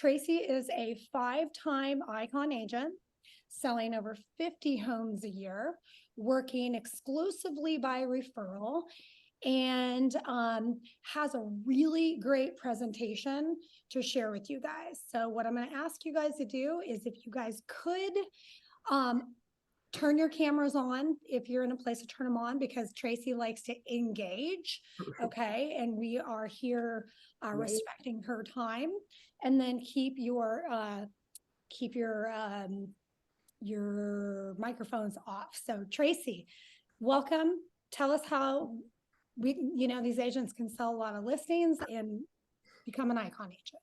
Tracy is a 5-time icon agent, selling over 50 homes a year, working exclusively by referral, and has a really great presentation to share with you guys. So what I'm going to ask you guys to do is if you guys could turn your cameras on if you're in a place to turn them on, because Tracy likes to engage. Okay. And we are here respecting her time. And then keep your microphones off. So Tracy, welcome. Tell us how these agents can sell a lot of listings and become an icon agent.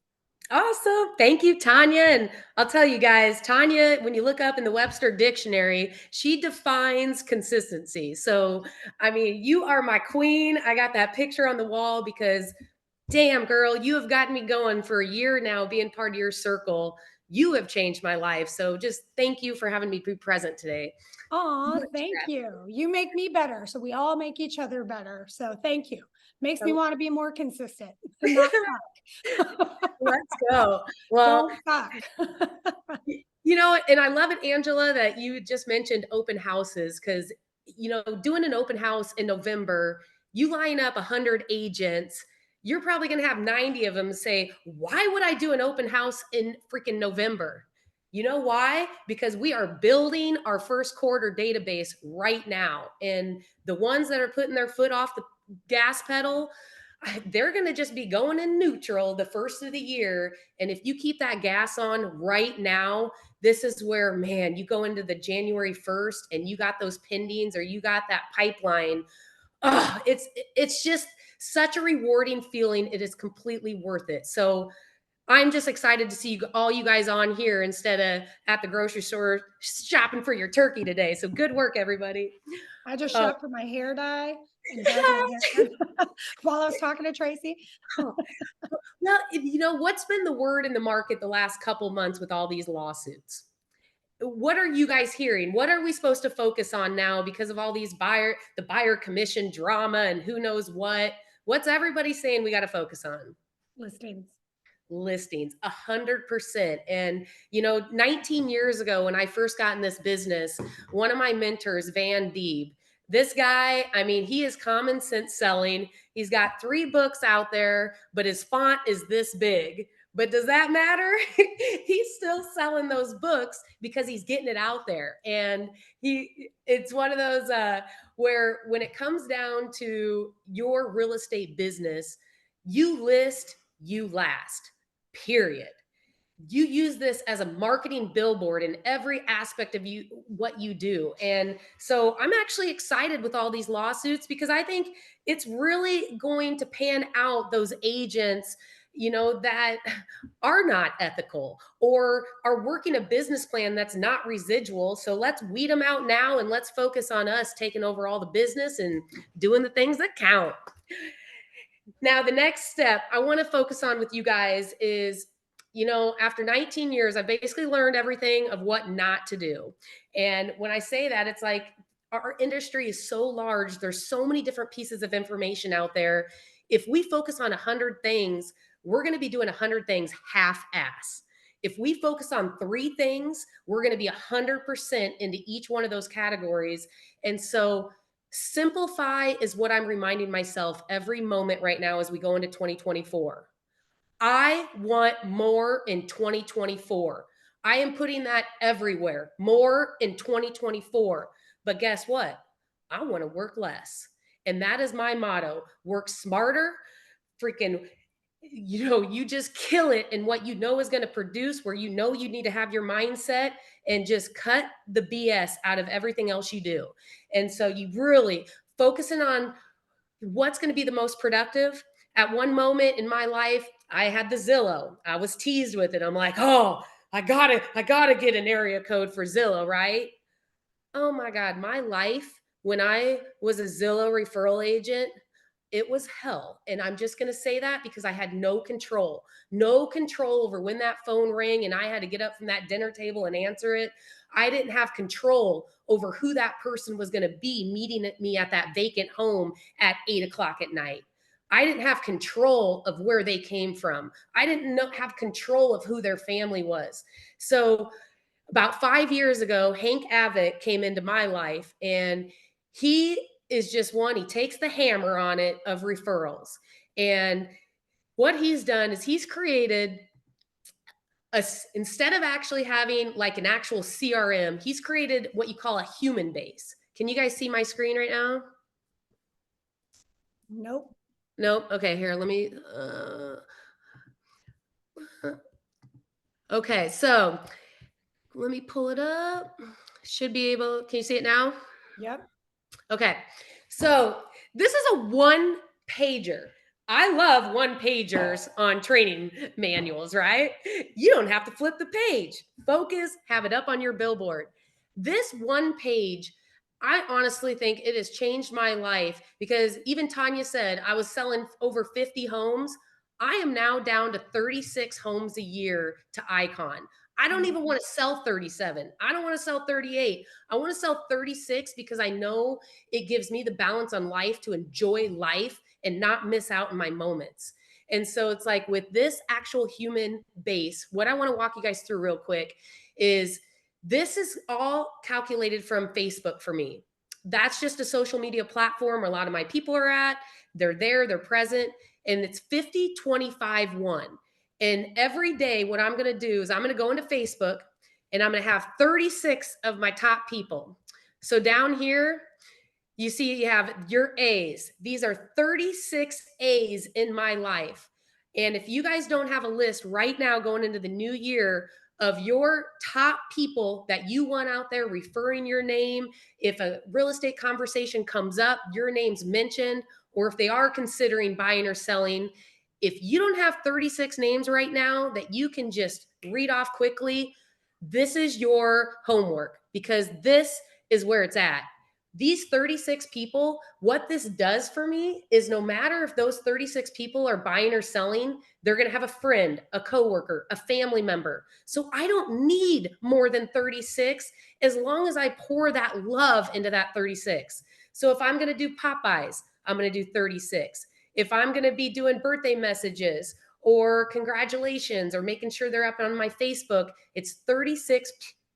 Awesome. Thank you, Tanya. And I'll tell you guys, Tanya, when you look up in the Webster Dictionary, she defines consistency. So, I mean, you are my queen. I got that picture on the wall because, damn, girl, you have gotten me going for a year now, being part of your circle. You have changed my life. So just thank you for having me be present today. Oh, thank you. You make me better. So we all make each other better. So thank you. Makes me want to be more consistent and not suck. Let's go. Well, Don't suck. and I love it, Angela, that you just mentioned open houses because, doing an open house in November, you line up 100 agents, you're probably going to have 90 of them say, why would I do an open house in freaking November? You know why? Because we are building our first quarter database right now. And the ones that are putting their foot off the gas pedal, they're going to just be going in neutral the first of the year. And if you keep that gas on right now, this is where, man, you go into the January 1st and you got those pendings or you got that pipeline. Oh, it's just such a rewarding feeling. It is completely worth it. So I'm just excited to see all you guys on here instead of at the grocery store shopping for your turkey today. So good work, everybody. I just shopped for my hair dye and dyed my hair while I was talking to Tracy. Well, what's been the word in the market the last couple months with all these lawsuits? What are you guys hearing? What are we supposed to focus on now because of all these the buyer commission drama and who knows what? What's everybody saying we got to focus on? Listings 100%. And 19 years ago when I first got in this business, one of my mentors, Van Deeb, this guy, I mean, he is common sense selling. He's got 3 books out there, but his font is this big. But does that matter? He's still selling those books because he's getting it out there. And it's one of those where when it comes down to your real estate business, you list, you last, period. You use this as a marketing billboard in every aspect of what you do. And so I'm actually excited with all these lawsuits because I think it's really going to pan out those agents that are not ethical or are working a business plan that's not residual. So let's weed them out now and let's focus on us taking over all the business and doing the things that count. Now, the next step I want to focus on with you guys is, after 19 years, I've basically learned everything of what not to do. And when I say that, it's like our industry is so large. There's so many different pieces of information out there. If we focus on 100 things, we're going to be doing 100 things half-ass. If we focus on 3 things, we're going to be 100% into each one of those categories. And so simplify is what I'm reminding myself every moment right now as we go into 2024. I want more in 2024. I am putting that everywhere. More in 2024. But guess what? I want to work less. And that is my motto. Work smarter, freaking you just kill it in what is going to produce, where you need to have your mindset and just cut the BS out of everything else you do. And so you really focusing on what's going to be the most productive. At one moment in my life, I had the Zillow. I was teased with it. I'm like, oh, I gotta get an area code for Zillow, right? Oh my God, my life when I was a Zillow referral agent, it was hell. And I'm just going to say that because I had no control over when that phone rang and I had to get up from that dinner table and answer it. I didn't have control over who that person was going to be meeting me at that vacant home at 8 o'clock at night. I didn't have control of where they came from. I didn't have control of who their family was. So about 5 years ago, Hank Avick came into my life, and he is just one, he takes the hammer on it of referrals. And what he's done is he's created instead of actually having like an actual CRM, he's created what you call a human base. Can you guys see my screen right now? Nope. Nope. Okay, here, let me. Okay, so let me pull it up. Should be able, can you see it now? Yep. Okay, so this is a one pager. I love one pagers on training manuals, right? You don't have to flip the page. Focus, have it up on your billboard. This one page, I honestly think it has changed my life because even Tanya said I was selling over 50 homes. I am now down to 36 homes a year to Icon. I don't even want to sell 37. I don't want to sell 38. I want to sell 36 because I know it gives me the balance on life to enjoy life and not miss out on my moments. And so it's like with this actual human base, what I want to walk you guys through real quick is this is all calculated from Facebook for me. That's just a social media platform where a lot of my people are at. They're there, they're present, and it's 50, 25, 1. And every day, what I'm going to do is I'm going to go into Facebook and I'm going to have 36 of my top people. So down here, you see, you have your A's. These are 36 A's in my life. And if you guys don't have a list right now going into the new year of your top people that you want out there referring your name, if a real estate conversation comes up, your name's mentioned, or if they are considering buying or selling, if you don't have 36 names right now that you can just read off quickly, this is your homework because this is where it's at. These 36 people, what this does for me is no matter if those 36 people are buying or selling, they're going to have a friend, a coworker, a family member. So I don't need more than 36 as long as I pour that love into that 36. So if I'm going to do Popeyes, I'm going to do 36. If I'm going to be doing birthday messages or congratulations or making sure they're up on my Facebook, it's 36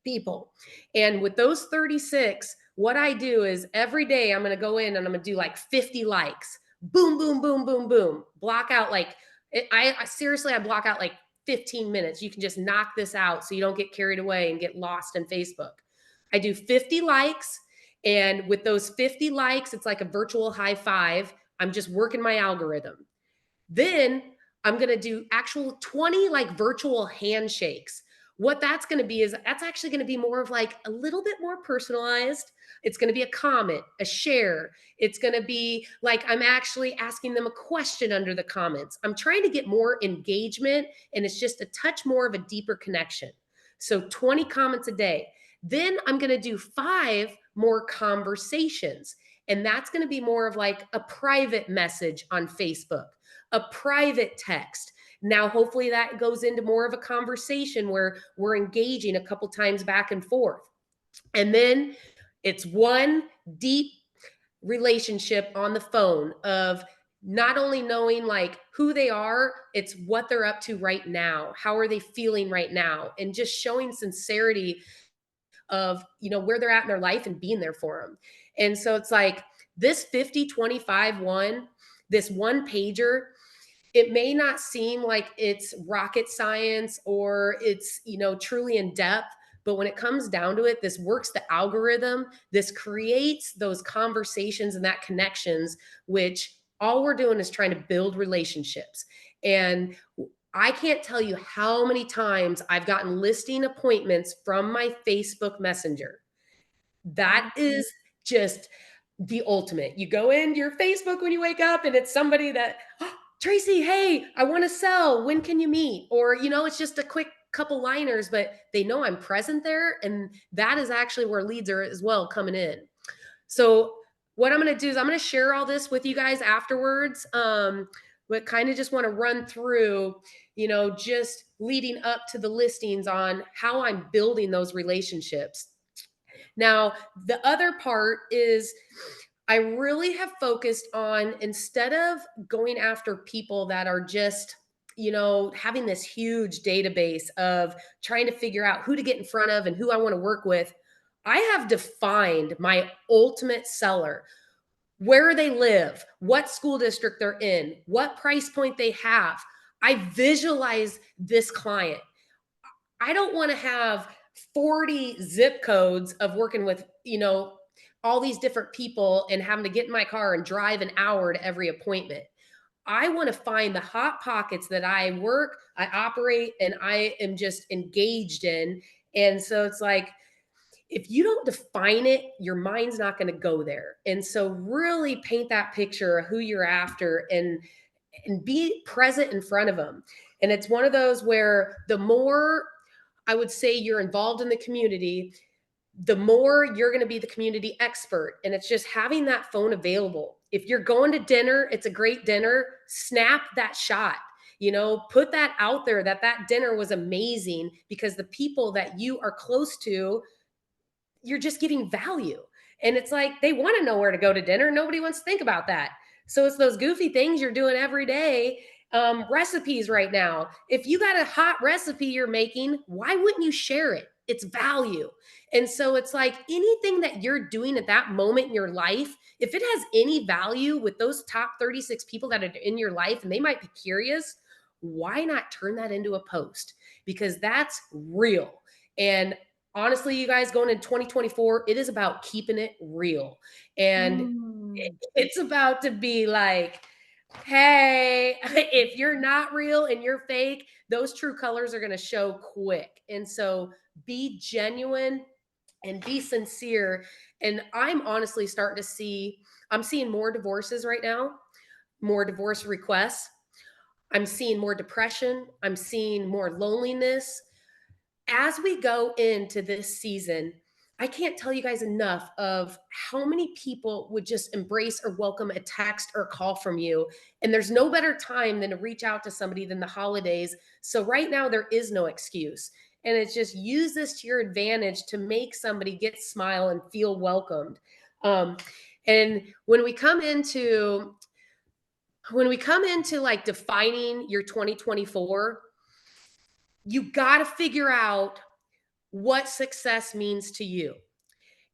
people. And with those 36, what I do is every day I'm going to go in and I'm going to do like 50 likes. Boom, boom, boom, boom, boom. Block out like, I seriously, I block out like 15 minutes. You can just knock this out so you don't get carried away and get lost in Facebook. I do 50 likes. And with those 50 likes, it's like a virtual high five. I'm just working my algorithm. Then I'm going to do actual 20 like virtual handshakes. What that's going to be is that's actually going to be more of like a little bit more personalized. It's going to be a comment, a share. It's going to be like I'm actually asking them a question under the comments. I'm trying to get more engagement and it's just a touch more of a deeper connection. So 20 comments a day. Then I'm going to do 5 more conversations. And that's going to be more of like a private message on Facebook, a private text. Now, hopefully that goes into more of a conversation where we're engaging a couple times back and forth. And then it's one deep relationship on the phone of not only knowing like who they are, it's what they're up to right now. How are they feeling right now? And just showing sincerity of, where they're at in their life and being there for them. And so it's like this 50, 25, 1, this one pager, it may not seem like it's rocket science or it's, truly in depth, but when it comes down to it, this works the algorithm, this creates those conversations and that connections, which all we're doing is trying to build relationships. And I can't tell you how many times I've gotten listing appointments from my Facebook Messenger. That is just the ultimate. You go into your Facebook when you wake up and it's somebody that, oh, Tracy, hey, I want to sell. When can you meet? Or, it's just a quick couple liners, but they know I'm present there. And that is actually where leads are as well coming in. So what I'm going to do is I'm going to share all this with you guys afterwards. But kind of just want to run through, just leading up to the listings on how I'm building those relationships. Now, the other part is I really have focused on, instead of going after people that are just, having this huge database of trying to figure out who to get in front of and who I want to work with, I have defined my ultimate seller, where they live, what school district they're in, what price point they have. I visualize this client. I don't want to have 40 zip codes of working with, all these different people and having to get in my car and drive an hour to every appointment. I want to find the hot pockets that I work, I operate, and I am just engaged in. And so it's like, if you don't define it, your mind's not going to go there. And so really paint that picture of who you're after, and be present in front of them. And it's one of those where the more, I would say, you're involved in the community, the more you're going to be the community expert. And it's just having that phone available. If you're going to dinner, it's a great dinner, snap that shot. Put that out there, that dinner was amazing, because the people that you are close to, you're just giving value. And it's like, they want to know where to go to dinner. Nobody wants to think about that. So it's those goofy things you're doing every day. Recipes right now. If you got a hot recipe you're making, why wouldn't you share it? It's value. And so it's like, anything that you're doing at that moment in your life, if it has any value with those top 36 people that are in your life and they might be curious, why not turn that into a post? Because that's real. And honestly, you guys, going into 2024, it is about keeping it real. And Mm. it's about to be like, hey, if you're not real and you're fake, those true colors are going to show quick. And so be genuine and be sincere. And I'm honestly starting to I'm seeing more divorces right now, more divorce requests. I'm seeing more depression. I'm seeing more loneliness. As we go into this season, I can't tell you guys enough of how many people would just embrace or welcome a text or call from you. And there's no better time than to reach out to somebody than the holidays. So right now, there is no excuse. And it's just, use this to your advantage to make somebody get smile and feel welcomed. And when we come into like defining your 2024, you got to figure out what success means to you.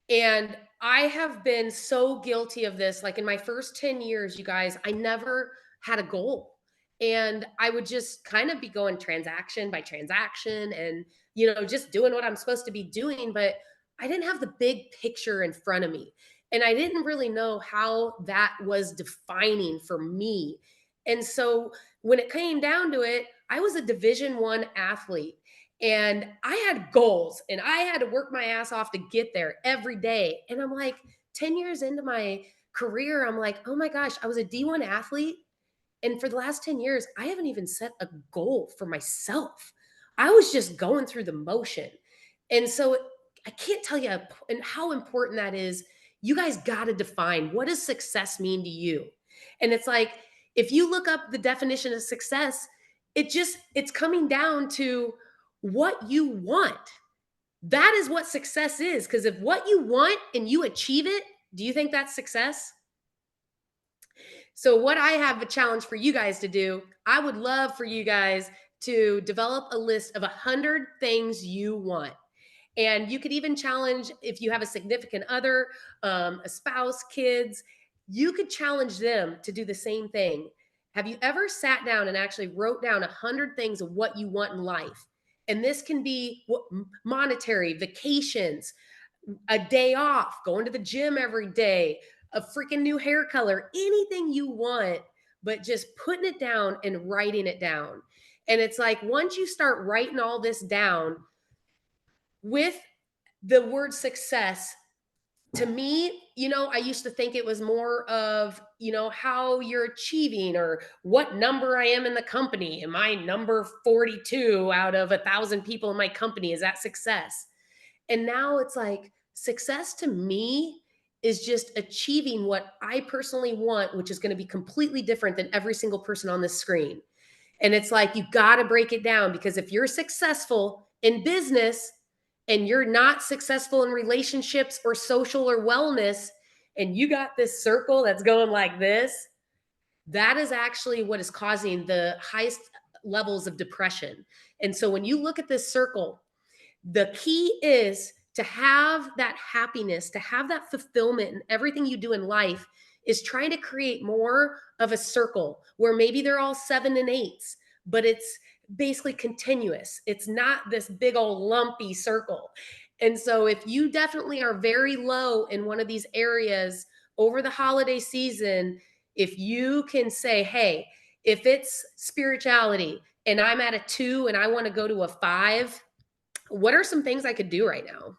And I have been so guilty of this. Like, in my first 10 years, you guys, I never had a goal. And I would just kind of be going transaction by transaction and, just doing what I'm supposed to be doing. But I didn't have the big picture in front of me. And I didn't really know how that was defining for me. And so when it came down to it, I was a Division 1 athlete. And I had goals and I had to work my ass off to get there every day. And I'm like, 10 years into my career, I'm like, oh my gosh, I was a D1 athlete. And for the last 10 years, I haven't even set a goal for myself. I was just going through the motion. And so I can't tell you and how important that is. You guys got to define, what does success mean to you? And it's like, if you look up the definition of success, it's coming down to what you want. That is what success is. Because if what you want and you achieve it, do you think that's success? So, what I have a challenge for you guys to do, I would love for you guys to develop a list of 100 things you want. And you could even challenge, if you have a significant other, a spouse, kids, you could challenge them to do the same thing. Have you ever sat down and actually wrote down 100 things of what you want in life? And this can be monetary, vacations, a day off, going to the gym every day, a freaking new hair color, anything you want, but just putting it down and writing it down. And it's like, once you start writing all this down with the word success, to me, I used to think it was more of, how you're achieving or what number I am in the company. Am I number 42 out of 1,000 people in my company? Is that success? And now it's like, success to me is just achieving what I personally want, which is going to be completely different than every single person on this screen. And it's like, you got to break it down, because if you're successful in business and you're not successful in relationships or social or wellness, and you got this circle that's going like this, that is actually what is causing the highest levels of depression. And so when you look at this circle, the key is to have that happiness, to have that fulfillment in everything you do in life, is trying to create more of a circle where maybe they're all 7 and 8s, but it's basically continuous. It's not this big old lumpy circle. And so if you definitely are very low in one of these areas over the holiday season, if you can say, hey, if it's spirituality and I'm at a 2 and I want to go to a 5, what are some things I could do right now?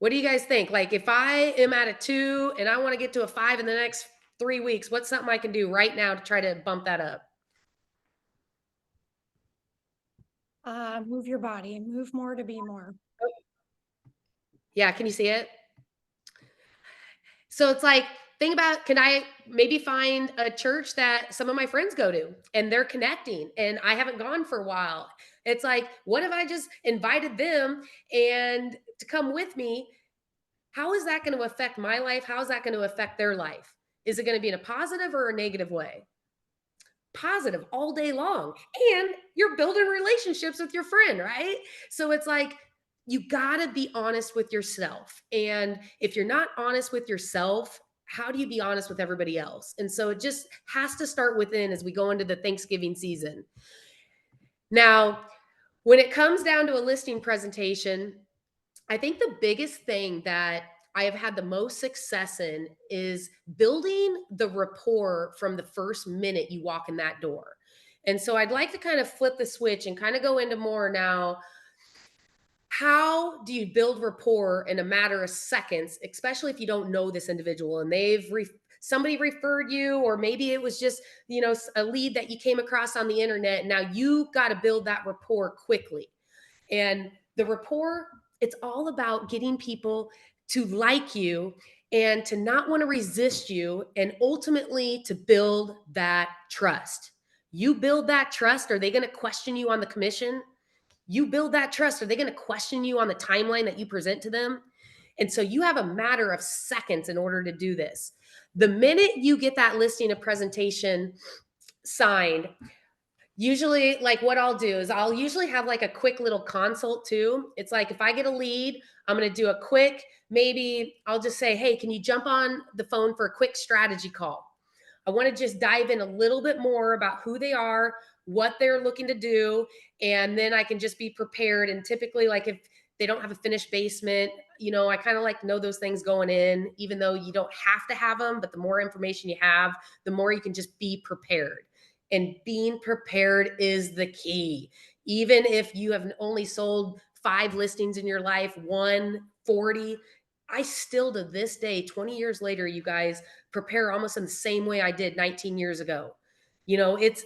What do you guys think? Like, if I am at a 2 and I want to get to a 5 in the next 3 weeks, what's something I can do right now to try to bump that up? Move your body, move more to be more. Yeah, can you see it? So it's like, think about, can I maybe find a church that some of my friends go to and they're connecting and I haven't gone for a while? It's like, what if I just invited them and to come with me? How is that going to affect my life? How is that going to affect their life? Is it going to be in a positive or a negative way? Positive all day long. And you're building relationships with your friend, right? So it's like, you got to be honest with yourself. And if you're not honest with yourself, how do you be honest with everybody else? And so it just has to start within as we go into the Thanksgiving season. Now, when it comes down to a listing presentation, I think the biggest thing that I have had the most success in is building the rapport from the first minute you walk in that door. And so I'd like to kind of flip the switch and kind of go into more now. How do you build rapport in a matter of seconds, especially if you don't know this individual and somebody referred you, or maybe it was just, a lead that you came across on the internet. Now you got to build that rapport quickly. And the rapport, it's all about getting people to like you and to not want to resist you, and ultimately to build that trust. You build that trust. Are they going to question you on the commission? You build that trust. Are they going to question you on the timeline that you present to them? And so you have a matter of seconds in order to do this. The minute you get that listing of presentation signed, usually, like, what I'll do is I'll usually have like a quick little consult too. It's like, if I get a lead, I'm going to do a quick, maybe I'll just say, hey, can you jump on the phone for a quick strategy call? I want to just dive in a little bit more about who they are, what they're looking to do, and then I can just be prepared. And typically, like, if they don't have a finished basement, I kind of like to know those things going in, even though you don't have to have them, but the more information you have, the more you can just be prepared. And being prepared is the key. Even if you have only sold 5 listings in your life, 140, I still to this day, 20 years later, you guys, prepare almost in the same way I did 19 years ago. It's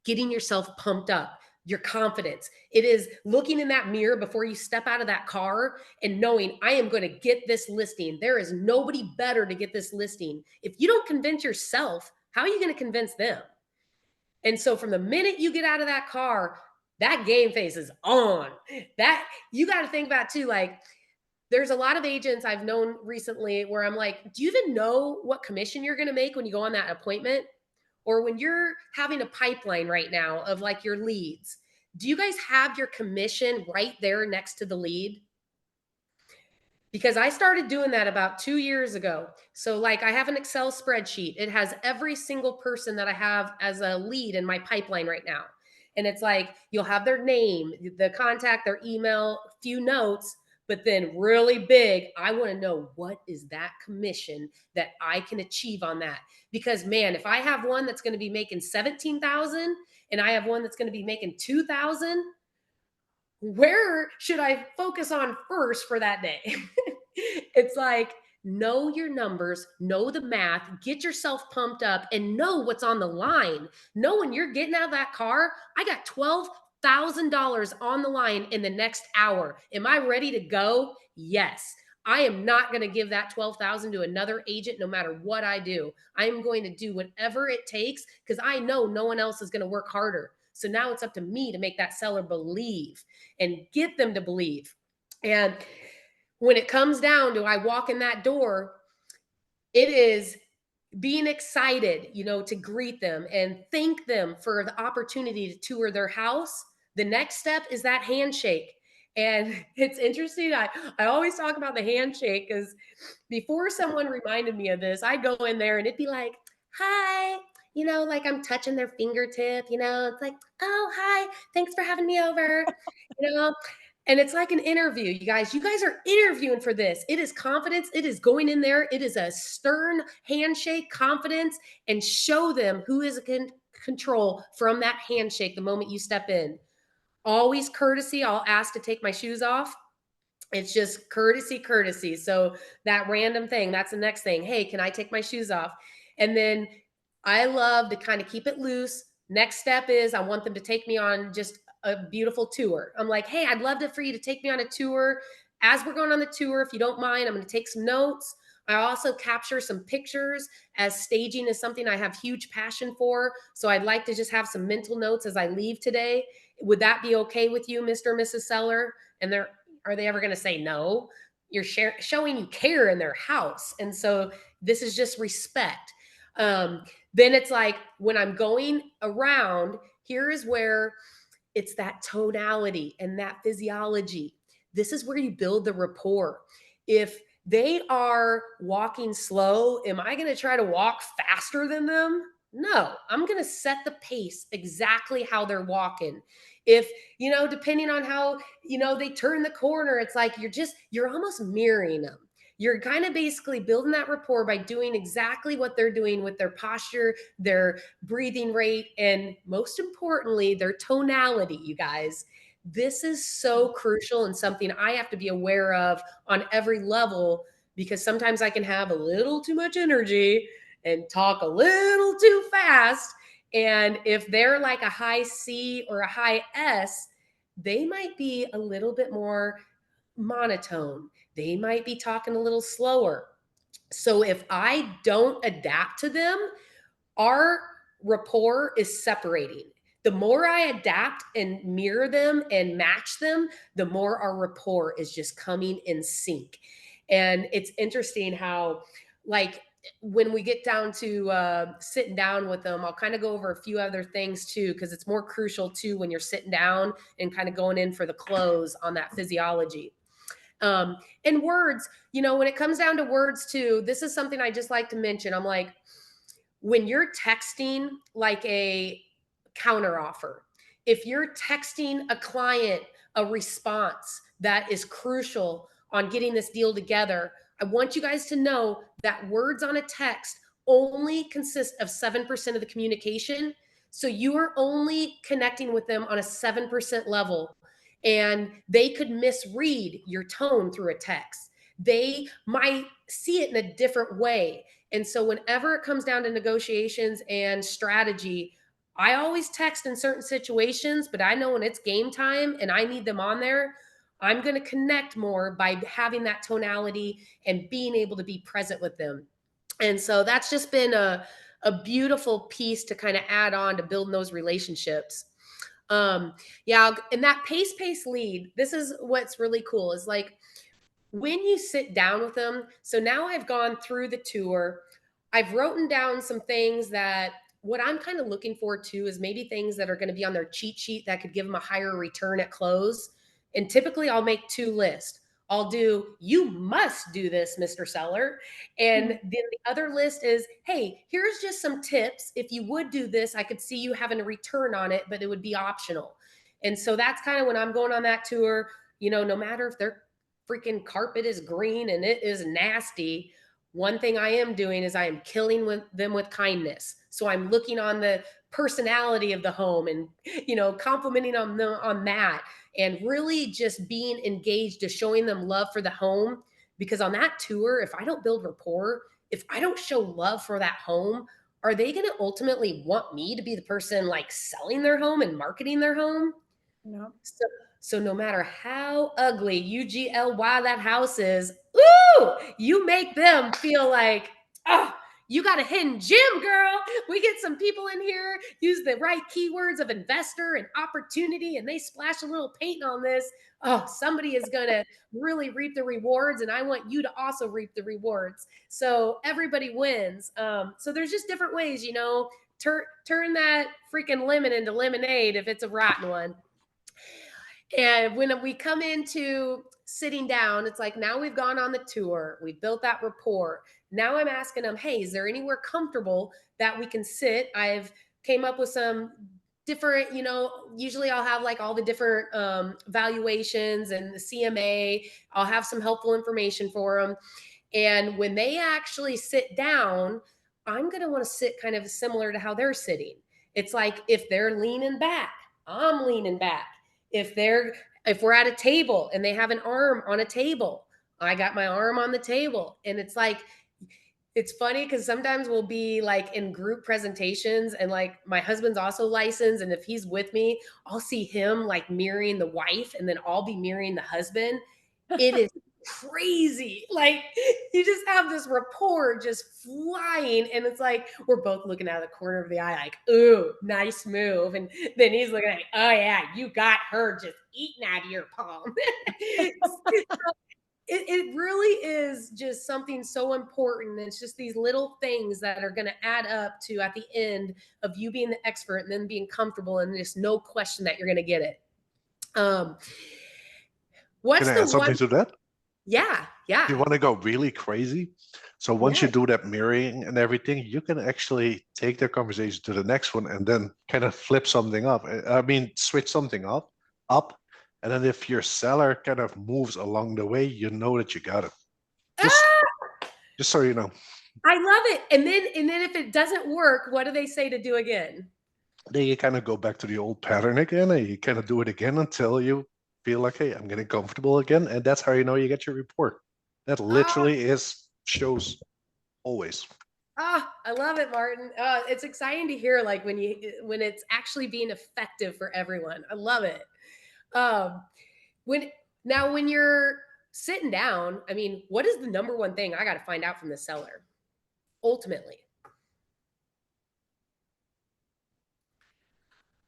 getting yourself pumped up, your confidence. It is looking in that mirror before you step out of that car and knowing, I am going to get this listing. There is nobody better to get this listing. If you don't convince yourself, how are you going to convince them? And so from the minute you get out of that car, that game face is on. That you got to think about too. Like, there's a lot of agents I've known recently where I'm like, do you even know what commission you're going to make when you go on that appointment? Or when you're having a pipeline right now of like your leads, do you guys have your commission right there next to the lead? Because I started doing that about 2 years ago. So, like, I have an Excel spreadsheet. It has every single person that I have as a lead in my pipeline right now. And it's like, you'll have their name, the contact, their email, few notes, but then really big, I want to know, what is that commission that I can achieve on that? Because, man, if I have one that's going to be making 17,000 and I have one that's going to be making 2,000, where should I focus on first for that day? It's like, know your numbers, know the math, get yourself pumped up, and know what's on the line. Know when you're getting out of that car, I got $12,000 on the line in the next hour. Am I ready to go? Yes. I am not going to give that 12,000 to another agent no matter what I do. I am going to do whatever it takes because I know no one else is going to work harder. So now it's up to me to make that seller believe and get them to believe. And when it comes down to I walk in that door, it is being excited, to greet them and thank them for the opportunity to tour their house. The next step is that handshake. And it's interesting. I always talk about the handshake because before someone reminded me of this, I'd go in there and it'd be like, hi, like I'm touching their fingertip, it's like, oh, hi, thanks for having me over, you know, and it's like an interview, you guys. You guys are interviewing for this. It is confidence. It is going in there. It is a stern handshake, confidence, and show them who is in control from that handshake the moment you step in. Always courtesy. I'll ask to take my shoes off. It's just courtesy, courtesy. So that random thing, that's the next thing. Hey, can I take my shoes off? And then I love to kind of keep it loose. Next step is I want them to take me on just a beautiful tour. I'm like, hey, I'd love for you to take me on a tour. As we're going on the tour, if you don't mind, I'm going to take some notes. I also capture some pictures, as staging is something I have huge passion for. So I'd like to just have some mental notes as I leave today. Would that be okay with you, Mr. and Mrs. Seller? And are they ever going to say no? You're showing you care in their house. And so this is just respect. Then it's like when I'm going around, here is where it's that tonality and that physiology. This is where you build the rapport. If they are walking slow, am I going to try to walk faster than them? No, I'm going to set the pace exactly how they're walking. If, depending on how, they turn the corner, it's like you're almost mirroring them. You're kind of basically building that rapport by doing exactly what they're doing with their posture, their breathing rate, and most importantly, their tonality, you guys. This is so crucial and something I have to be aware of on every level, because sometimes I can have a little too much energy and talk a little too fast. And if they're like a high C or a high S, they might be a little bit more monotone. They might be talking a little slower. So if I don't adapt to them, our rapport is separating. The more I adapt and mirror them and match them, the more our rapport is just coming in sync. And it's interesting how, like, when we get down to sitting down with them, I'll kind of go over a few other things too, because it's more crucial too when you're sitting down and kind of going in for the close on that physiology. And words, when it comes down to words too, this is something I just like to mention. I'm like, when you're texting like a counter offer, if you're texting a client a response that is crucial on getting this deal together, I want you guys to know that words on a text only consist of 7% of the communication. So you are only connecting with them on a 7% level, and they could misread your tone through a text. They might see it in a different way. And so whenever it comes down to negotiations and strategy, I always text in certain situations, but I know when it's game time and I need them on there, I'm going to connect more by having that tonality and being able to be present with them. And so that's just been a beautiful piece to kind of add on to building those relationships. Yeah, and that pace lead, this is what's really cool is like when you sit down with them. So now I've gone through the tour, I've written down some things that what I'm kind of looking for too is maybe things that are going to be on their cheat sheet that could give them a higher return at close. And typically I'll make two lists. I'll do, you must do this, Mr. Seller. And then the other list is, hey, here's just some tips. If you would do this, I could see you having a return on it, but it would be optional. And so that's kind of when I'm going on that tour, no matter if their freaking carpet is green and it is nasty, one thing I am doing is I am killing them with kindness. So I'm looking on the personality of the home and, complimenting on them on that, and really just being engaged to showing them love for the home. Because on that tour, if I don't build rapport, if I don't show love for that home, are they going to ultimately want me to be the person like selling their home and marketing their home? No. So no matter how ugly UGLY that house is, ooh, you make them feel like, oh, you got a hidden gem, girl. We get some people in here, use the right keywords of investor and opportunity, and they splash a little paint on this. Oh, somebody is going to really reap the rewards, and I want you to also reap the rewards. So everybody wins. So there's just different ways, you know, turn that freaking lemon into lemonade if it's a rotten one. And when we come into sitting down, it's like, now we've gone on the tour, we built that rapport. Now I'm asking them, hey, is there anywhere comfortable that we can sit? I've came up with some different, you know, usually I'll have like all the different valuations and the CMA. I'll have some helpful information for them. And when they actually sit down, I'm going to want to sit kind of similar to how they're sitting. It's like if they're leaning back, I'm leaning back. If we're at a table and they have an arm on a table, I got my arm on the table. And it's like, it's funny because sometimes we'll be like in group presentations and like my husband's also licensed. And if he's with me, I'll see him like mirroring the wife and then I'll be mirroring the husband. It is crazy. Like you just have this rapport just flying. And it's like we're both looking out of the corner of the eye, like, ooh, nice move. And then he's looking like, oh yeah, you got her just eating out of your palm. It really is just something so important. It's just these little things that are going to add up to at the end of you being the expert and then being comfortable and there's no question that you're going to get it. Can What's I the add something one? to that? Yeah, If you yeah, want to go really crazy, so once you yeah. do that mirroring and everything, you can actually take their conversation to the next one and then kind of flip something up. I mean, switch something up. And then if your seller kind of moves along the way, you know that you got it. Just Ah, just so you know. I love it. And then if it doesn't work, what do they say to do again? Then you kind of go back to the old pattern again and you kind of do it again until you feel like, hey, I'm getting comfortable again. And that's how you know you get your report. That Ah, literally is shows always. I love it, Martin. It's exciting to hear like when it's actually being effective for everyone. I love it. Um, when when you're sitting down, I mean, what is the number one thing I got to find out from the seller? Ultimately,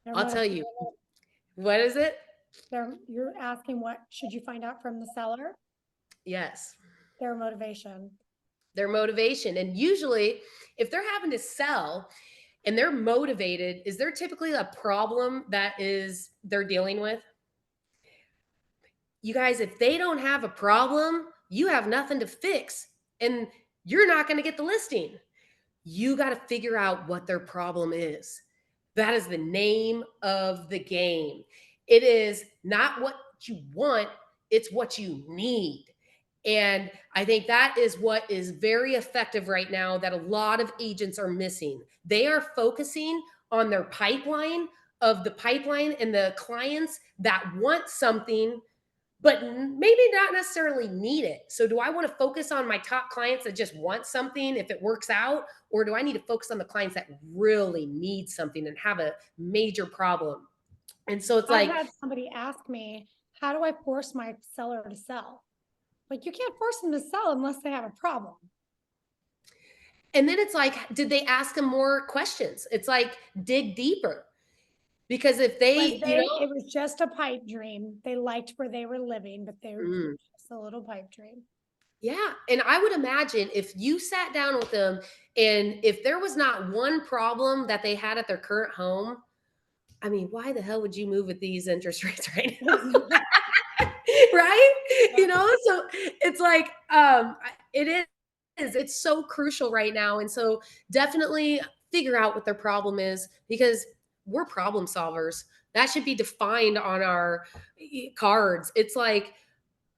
Their I'll tell motivation. you. What is it? You're asking what should you find out from the seller? Yes, Their motivation. their motivation. And usually, if they're having to sell and they're motivated, is there typically a problem that is they're dealing with? You guys, if they don't have a problem, you have nothing to fix and you're not going to get the listing. You got to figure out what their problem is. That is the name of the game. It is not what you want, it's what you need. And I think that is what is very effective right now that a lot of agents are missing. They are focusing on their pipeline of the pipeline and the clients that want something but maybe not necessarily need it. So do I want to focus on my top clients that just want something if it works out? Or do I need to focus on the clients that really need something and have a major problem? And so it's I've like, had somebody ask me, how do I force my seller to sell? Like you can't force them to sell unless they have a problem. and then it's like, did they ask them more questions? It's like, dig deeper. Because if they, It was just a pipe dream. They liked where they were living, but they were just a little pipe dream. yeah. And I would imagine if you sat down with them and if there was not one problem that they had at their current home, I mean, why the hell would you move at these interest rates right now? Right? You know, so it's like it is it's so crucial right now. And so definitely figure out what their problem is because we're problem solvers. That should be defined on our cards. It's like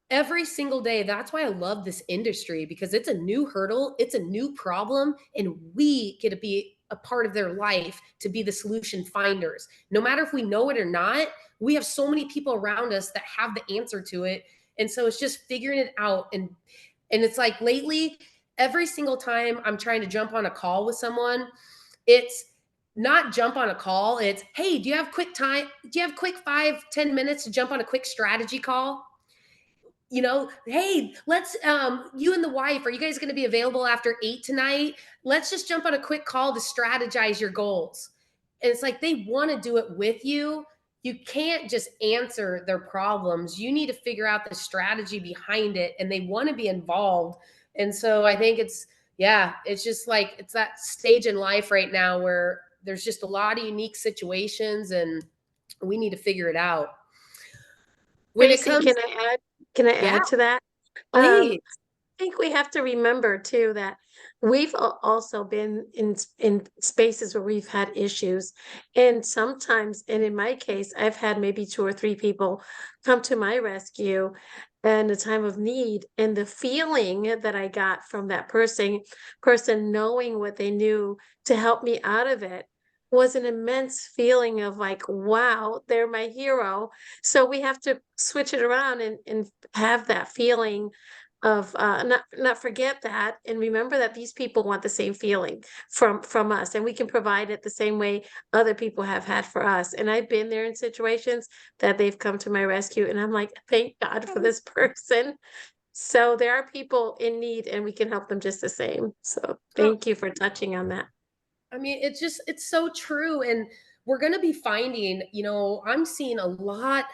every single day. That's why I love this industry because it's a new hurdle, it's a new problem, and we get to be a part of their life to be the solution finders. No matter if we know it or not, we have so many people around us that have the answer to it. And so it's just figuring it out. And it's like lately, every single time I'm trying to jump on a call with someone, it's not jump on a call. It's, hey, do you have quick time? Do you have quick 5-10 minutes to jump on a quick strategy call? hey, let's you and the wife, are you guys going to be available after 8 tonight? Let's just jump on a quick call to strategize your goals. And it's like they want to do it with you. You can't just answer their problems. You need to figure out the strategy behind it, and they want to be involved. And so I think it's just like it's that stage in life right now where there's just a lot of unique situations, and we need to figure it out. When it Tracy, comes, can I yeah, add to that? please. I think we have to remember too that we've also been in spaces where we've had issues, and sometimes, and in my case, I've had maybe 2 or 3 people come to my rescue in a time of need, and the feeling that I got from that person knowing what they knew to help me out of it was an immense feeling of like, wow, they're my hero. So we have to switch it around and have that feeling of not forget that and remember that these people want the same feeling from us, and we can provide it the same way other people have had for us. And I've been there in situations that they've come to my rescue, and I'm like, thank God for this person. So there are people in need, and we can help them just the same. So thank you for touching on that. I mean, it's so true. And we're going to be finding, I'm seeing a lot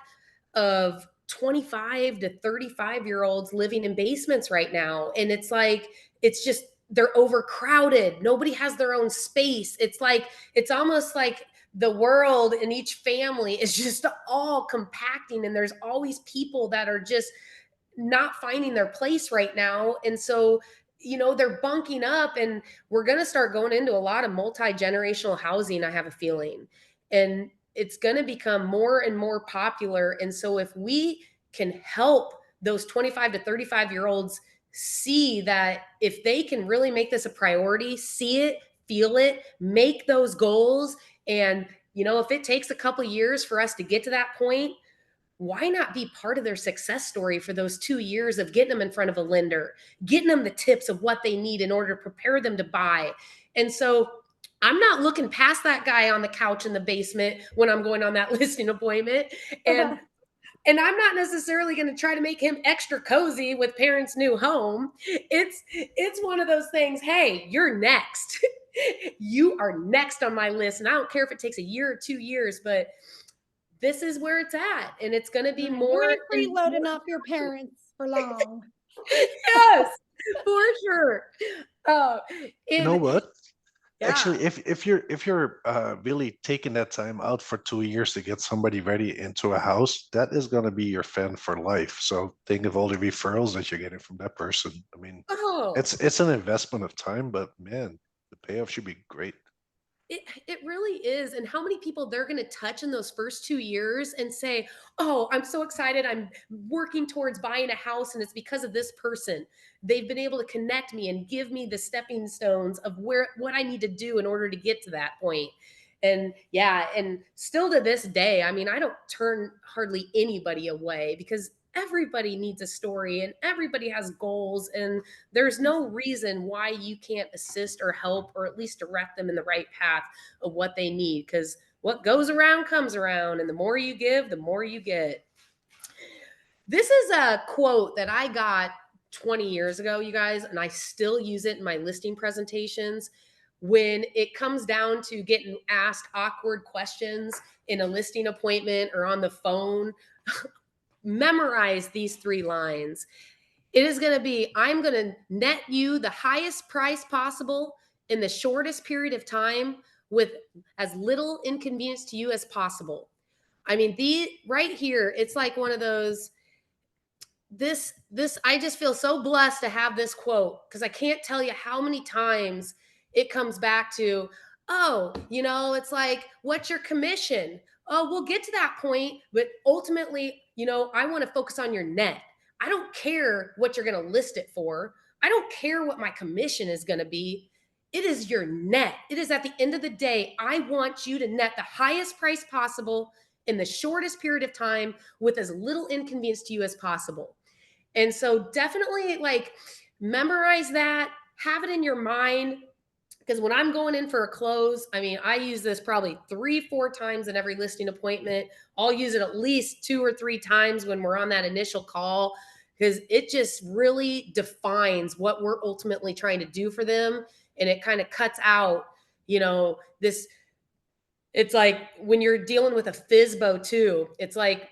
of 25 to 35-year-olds living in basements right now. And it's like, it's just, they're overcrowded. Nobody has their own space. It's almost like the world and each family is just all compacting. And there's always people that are just not finding their place right now. And so, they're bunking up, and we're going to start going into a lot of multi-generational housing, I have a feeling. And it's going to become more and more popular. And so if we can help those 25 to 35-year-olds see that if they can really make this a priority, see it, feel it, make those goals, and if it takes a couple years for us to get to that point, why not be part of their success story for those 2 years of getting them in front of a lender, getting them the tips of what they need in order to prepare them to buy? And so I'm not looking past that guy on the couch in the basement when I'm going on that listing appointment. And and I'm not necessarily going to try to make him extra cozy with parents' new home. It's one of those things, hey, you're next. You are next on my list. And I don't care if it takes a year or 2 years, but this is where it's at, and it's going to be You more ain't and more. freeloading off your parents for long. Yes, for sure. Oh, You know and what? yeah, Actually, if you're really taking that time out for 2 years to get somebody ready into a house, that is going to be your fan for life. So think of all the referrals that you're getting from that person. I mean, oh, it's an investment of time, but man, the payoff should be great. it really is. And how many people they're going to touch in those first 2 years and say, oh, I'm so excited, I'm working towards buying a house, and it's because of this person. They've been able to connect me and give me the stepping stones of what I need to do in order to get to that point. And yeah, and still to this day, I mean, I don't turn hardly anybody away, because everybody needs a story and everybody has goals, and there's no reason why you can't assist or help or at least direct them in the right path of what they need, because what goes around comes around, and the more you give, the more you get. This is a quote that I got 20 years ago, you guys, and I still use it in my listing presentations. When it comes down to getting asked awkward questions in a listing appointment or on the phone, memorize these 3 lines. It is going to be, I'm going to net you the highest price possible in the shortest period of time with as little inconvenience to you as possible. I mean, the right here, it's like one of those, this I just feel so blessed to have this quote, because I can't tell you how many times it comes back to, oh, it's like, what's your commission? Oh, we'll get to that point, but ultimately, I want to focus on your net. I don't care what you're going to list it for. I don't care what my commission is going to be. It is your net. It is at the end of the day, I want you to net the highest price possible in the shortest period of time with as little inconvenience to you as possible. And so definitely like memorize that, have it in your mind. Because when I'm going in for a close, I mean, I use this probably 3-4 times in every listing appointment. I'll use it at least 2 or 3 times when we're on that initial call. because it just really defines what we're ultimately trying to do for them. And it kind of cuts out, this. It's like when you're dealing with a FSBO too, it's like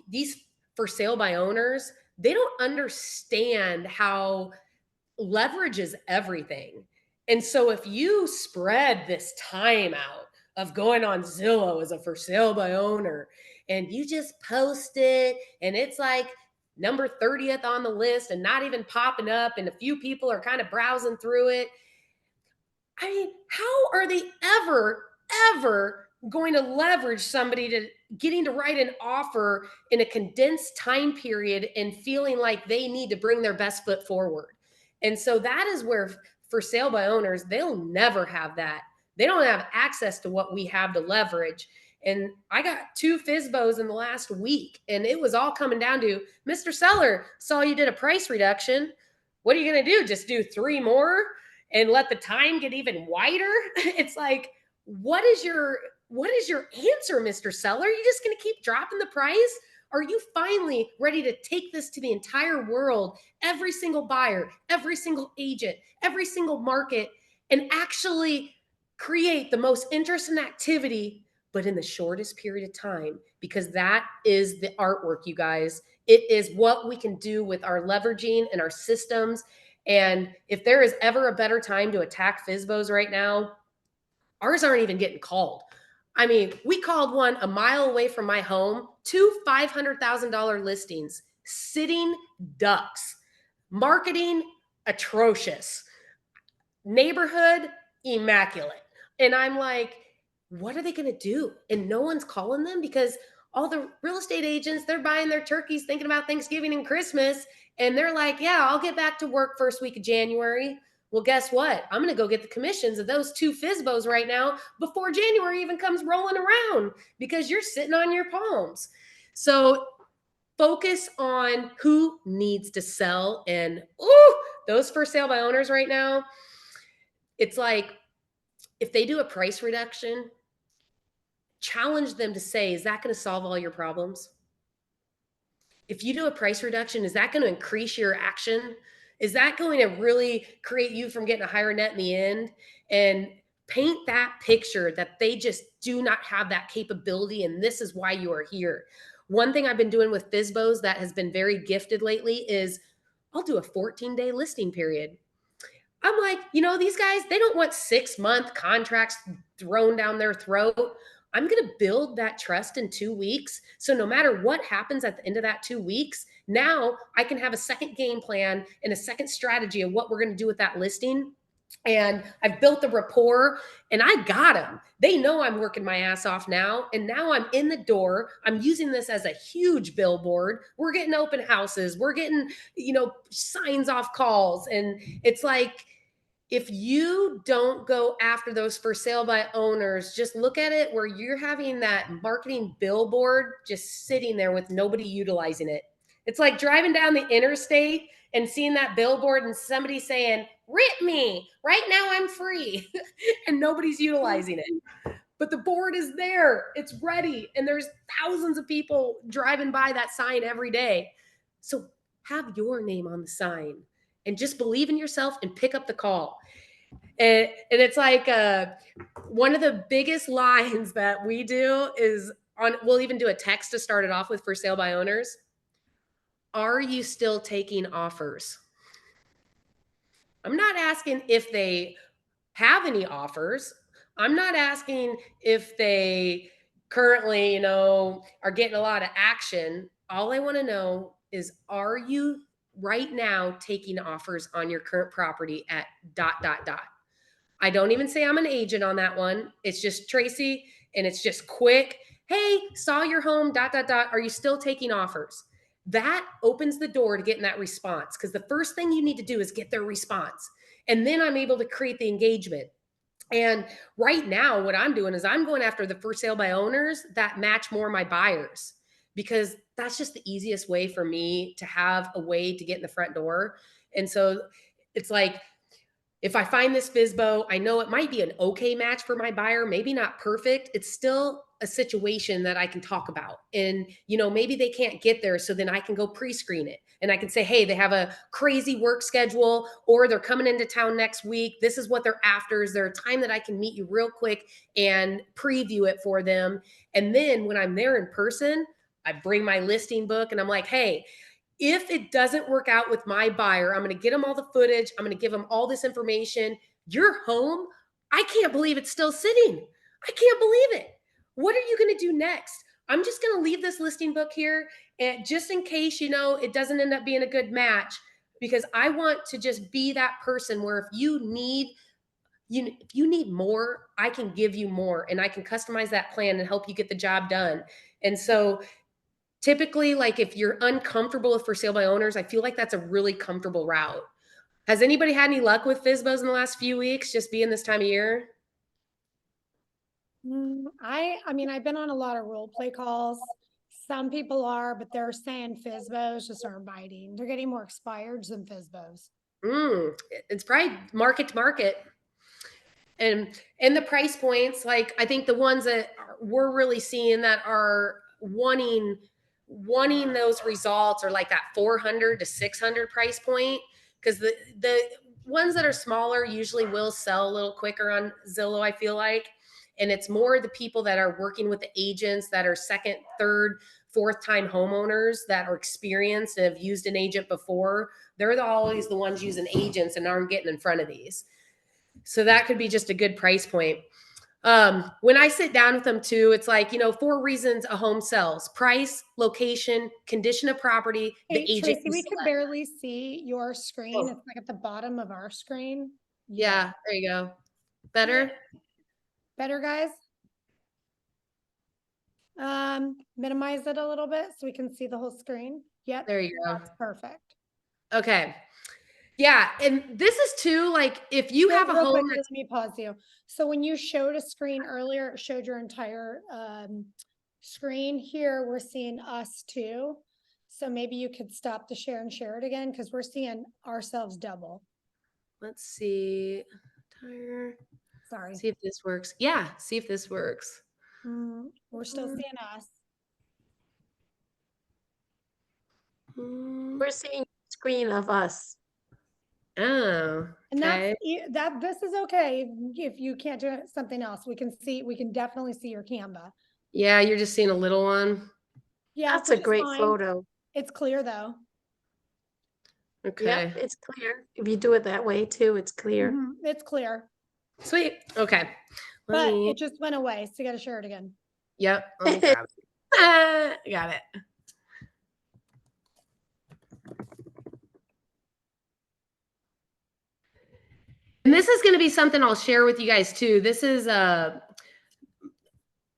these for sale by owners, they don't understand how leverage is everything. And so if you spread this time out of going on Zillow as a for sale by owner and you just post it and it's like number 30th on the list and not even popping up and a few people are kind of browsing through it, I mean, how are they ever going to leverage somebody to getting to write an offer in a condensed time period and feeling like they need to bring their best foot forward? And so that is where for sale by owners, they'll never have that. They don't have access to what we have to leverage. And I got 2 FSBOs in the last week, and it was all coming down to, Mr. Seller, saw you did a price reduction. What are you going to do? Just do 3 more and let the time get even wider? It's like, what is your answer, Mr. Seller? Are you just going to keep dropping the price? Are you finally ready to take this to the entire world, every single buyer, every single agent, every single market, and actually create the most interesting activity, but in the shortest period of time? Because that is the artwork, you guys. It is what we can do with our leveraging and our systems. And if there is ever a better time to attack FSBOs right now, ours aren't even getting called. I mean, we called one a mile away from my home, 2 $500,000 listings, sitting ducks, marketing atrocious, neighborhood immaculate. And I'm like, what are they going to do? And no one's calling them because all the real estate agents, they're buying their turkeys thinking about Thanksgiving and Christmas. And they're like, yeah, I'll get back to work first week of January. Well, guess what? I'm going to go get the commissions of those 2 FSBOs right now before January even comes rolling around, because you're sitting on your palms. So focus on who needs to sell. And those for sale by owners right now, it's like, if they do a price reduction, challenge them to say, is that going to solve all your problems? If you do a price reduction, is that going to increase your action? Is that going to really create you from getting a higher net in the end? And paint that picture that they just do not have that capability, and this is why you are here. One thing I've been doing with FSBOs that has been very gifted lately is I'll do a 14-day listing period. I'm like, these guys, they don't want 6-month contracts thrown down their throat. I'm going to build that trust in 2 weeks. So no matter what happens at the end of that 2 weeks, now I can have a second game plan and a second strategy of what we're going to do with that listing. And I've built the rapport, and I got them. They know I'm working my ass off now. And now I'm in the door. I'm using this as a huge billboard. We're getting open houses. We're getting, signs off calls. And it's like, if you don't go after those for sale by owners, just look at it where you're having that marketing billboard just sitting there with nobody utilizing it. It's like driving down the interstate and seeing that billboard and somebody saying, "Rip me, right now I'm free," and nobody's utilizing it. But the board is there, it's ready, and there's thousands of people driving by that sign every day. So have your name on the sign and just believe in yourself and pick up the call. And it's like one of the biggest lines that we do is we'll even do a text to start it off with for sale by owners. Are you still taking offers? I'm not asking if they have any offers. I'm not asking if they currently, are getting a lot of action. All I want to know is, are you right now taking offers on your current property at ... I don't even say I'm an agent on that one. It's just Tracy, and it's just quick. Hey, saw your home ... Are you still taking offers? That opens the door to getting that response, because the first thing you need to do is get their response. And then I'm able to create the engagement. And right now, what I'm doing is I'm going after the for sale by owners that match more my buyers, because that's just the easiest way for me to have a way to get in the front door. And so it's like, if I find this FSBO, I know it might be an okay match for my buyer, maybe not perfect. It's still a situation that I can talk about. And, you know, maybe they can't get there. So then I can go pre-screen it. And I can say, hey, they have a crazy work schedule, or they're coming into town next week. This is what they're after. Is there a time that I can meet you real quick and preview it for them? And then when I'm there in person, I bring my listing book and I'm like, hey, if it doesn't work out with my buyer, I'm going to get them all the footage. I'm going to give them all this information. Your home, I can't believe it's still sitting. I can't believe it. What are you going to do next? I'm just going to leave this listing book here, and just in case, you know, it doesn't end up being a good match, because I want to just be that person where if you need more, I can give you more, and I can customize that plan and help you get the job done. And so typically, like if you're uncomfortable with for sale by owners, I feel like that's a really comfortable route. Has anybody had any luck with FSBOs in the last few weeks, just being this time of year? I mean, I've been on a lot of role play calls. Some people are, but they're saying FSBOs just aren't biting. They're getting more expireds than FSBOs. It's probably market to market. And the price points, like I think the ones that we're really seeing that are wanting those results are like that 400 to 600 price point, because the ones that are smaller usually will sell a little quicker on Zillow, I feel like. And it's more the people that are working with the agents that are second, third, fourth time homeowners that are experienced and have used an agent before. They're always the ones using agents and aren't getting in front of these. So that could be just a good price point. When I sit down with them too, it's like, you know, 4 reasons a home sells: price, location, condition of property, the Hey, agent. Tracy, we can barely see your screen. It's like at the bottom of our screen. Yeah, there you go. Better? Better, guys? Minimize it a little bit so we can see the whole screen. Yep. There you go. That's perfect. Okay. Yeah. And this is too, like, if you have a Real home quick, that's, let me pause you. So when you showed a screen earlier, it showed your entire screen. Here we're seeing us too. So maybe you could stop the share and share it again, because we're seeing ourselves double. let's see. Tire. Sorry. See if this works. Yeah. See if this works. We're still seeing us. Mm, We're seeing a screen of us. Oh, And okay. this is okay. If you can't do something else, we can definitely see your Canva. Yeah, you're just seeing a little one. Yeah, That's a which is great fine. photo. It's clear though. Okay. Yep, it's clear. If you do it that way too, it's clear. It's clear, Sweet. Okay. Let but me, it just went away. So you got to share it again. yep. Let me grab it. Got it. And this is going to be something I'll share with you guys too. This is the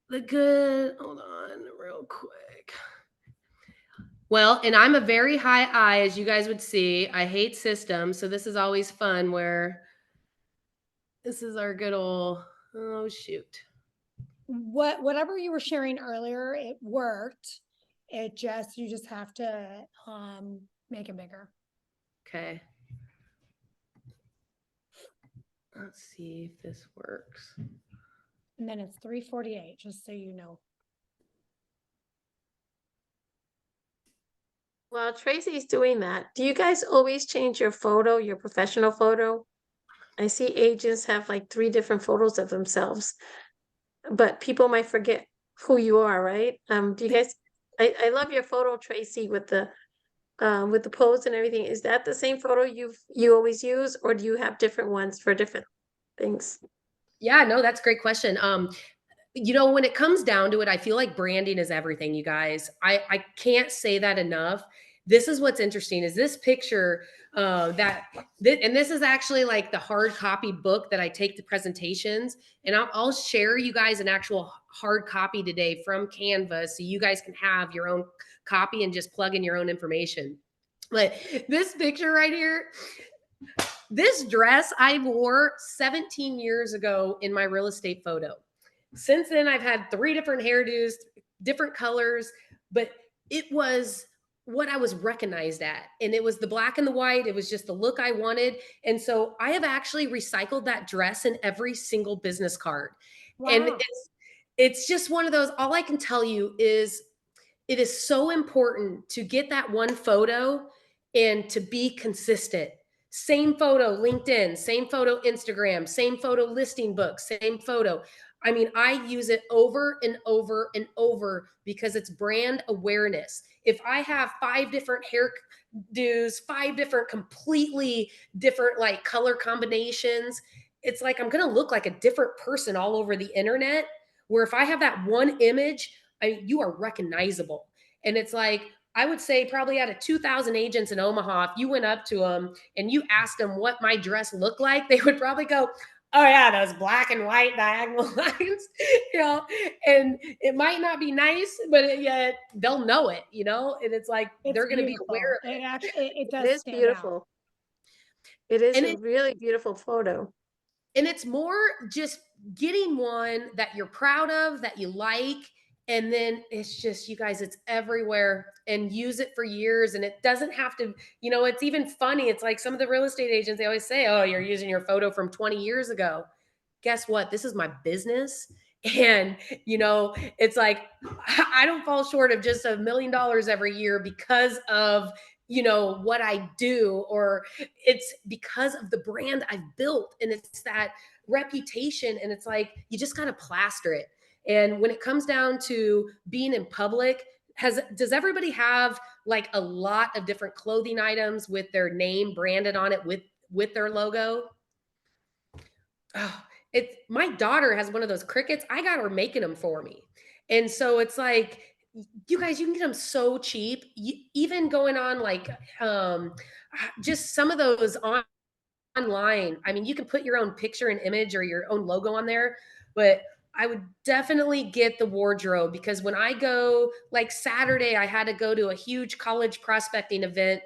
good, hold on real quick. Well, and I'm a very high I, as you guys would see. I hate systems. So this is always fun where this is our good old, oh shoot. Whatever you were sharing earlier, it worked. You just have to make it bigger. Okay. Let's see if this works. And then it's 348, just so you know. While Tracy's doing that, do you guys always change your photo, your professional photo? I see agents have like 3 different photos of themselves, but people might forget who you are, right? Do you guys, I love your photo, Tracy, with the pose and everything. Is that the same photo you always use, or do you have different ones for different things? Yeah, no, that's a great question. You know, when it comes down to it, I feel like branding is everything, you guys. I can't say that enough. This is what's interesting is this picture and this is actually like the hard copy book that I take to presentations, and I'll share you guys an actual hard copy today from Canva so you guys can have your own copy and just plug in your own information. But this picture right here, this dress I wore 17 years ago in my real estate photo. Since then, I've had 3 different hairdos, different colors, but it was what I was recognized at. And it was the black and the white. It was just the look I wanted. And so I have actually recycled that dress in every single business card. Wow. And it's just one of those, all I can tell you is it is so important to get that one photo and to be consistent. Same photo, LinkedIn, same photo, Instagram, same photo, listing book, same photo. I mean, I use it over and over and over because it's brand awareness. If I have 5 different hairdos, 5 different completely different like color combinations, it's like I'm going to look like a different person all over the internet. Where if I have that one image, you are recognizable. And it's like, I would say probably out of 2,000 agents in Omaha, if you went up to them and you asked them what my dress looked like, they would probably go, oh yeah, those black and white diagonal lines, you know, and it might not be nice, but yet they'll know it, you know, and it's like, It's they're going to be beautiful. aware of it. It actually, it It does is stand out. beautiful. It is And a really beautiful photo. And it's more just getting one that you're proud of, that you like. And then it's just, you guys, it's everywhere, and use it for years. And it doesn't have to, you know, it's even funny. It's like some of the real estate agents, they always say, oh, you're using your photo from 20 years ago. Guess what? This is my business. And, you know, it's like, I don't fall short of just $1 million every year because of, you know, what I do, or it's because of the brand I've built, and it's that reputation. And it's like, you just got to plaster it. And when it comes down to being in public, does everybody have like a lot of different clothing items with their name branded on it with their logo? Oh, it's my daughter has one of those crickets. I got her making them for me. And so it's like, you guys, you can get them so cheap. Even going on like just some of those online. I mean, you can put your own picture and image or your own logo on there, but I would definitely get the wardrobe, because when I go, like Saturday, I had to go to a huge college prospecting event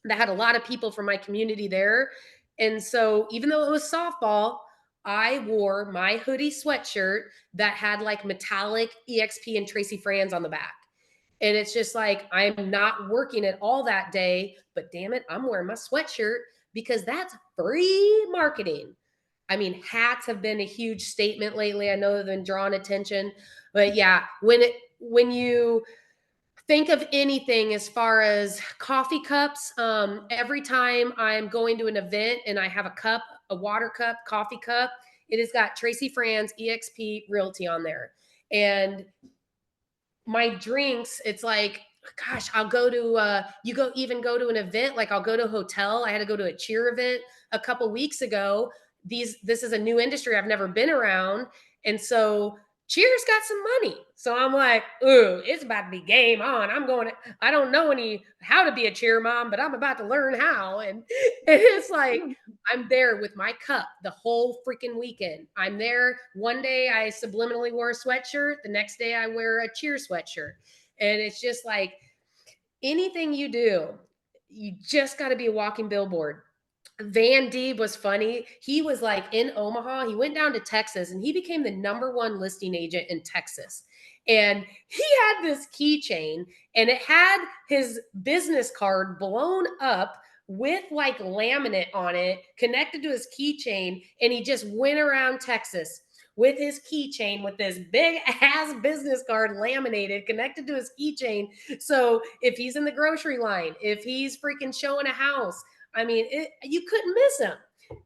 that had a lot of people from my community there. And so even though it was softball, I wore my hoodie sweatshirt that had like metallic EXP and Tracy Frans on the back. And it's just like, I'm not working at all that day, but damn it, I'm wearing my sweatshirt because that's free marketing. I mean, hats have been a huge statement lately. I know they've been drawing attention, but yeah, when you think of anything as far as coffee cups, every time I'm going to an event and I have a cup, a water cup, coffee cup, it has got Tracy Frans EXP Realty on there. And my drinks, it's like, gosh, I'll go to even go to an event, like I'll go to a hotel. I had to go to a cheer event a couple weeks ago. This is a new industry I've never been around. And so Cheers got some money. So I'm like, ooh, it's about to be game on. I don't know how to be a cheer mom, but I'm about to learn how. And it's like, I'm there with my cup the whole freaking weekend. I'm there. One day I subliminally wore a sweatshirt. The next day I wear a cheer sweatshirt. And it's just like, anything you do, you just got to be a walking billboard. Van Deeb was funny. He was like in Omaha. He went down to Texas and he became the #1 listing agent in Texas. And he had this keychain and it had his business card blown up with like laminate on it connected to his keychain. And he just went around Texas with his keychain with this big ass business card laminated connected to his keychain. So if he's in the grocery line, if he's freaking showing a house, I mean, you couldn't miss him.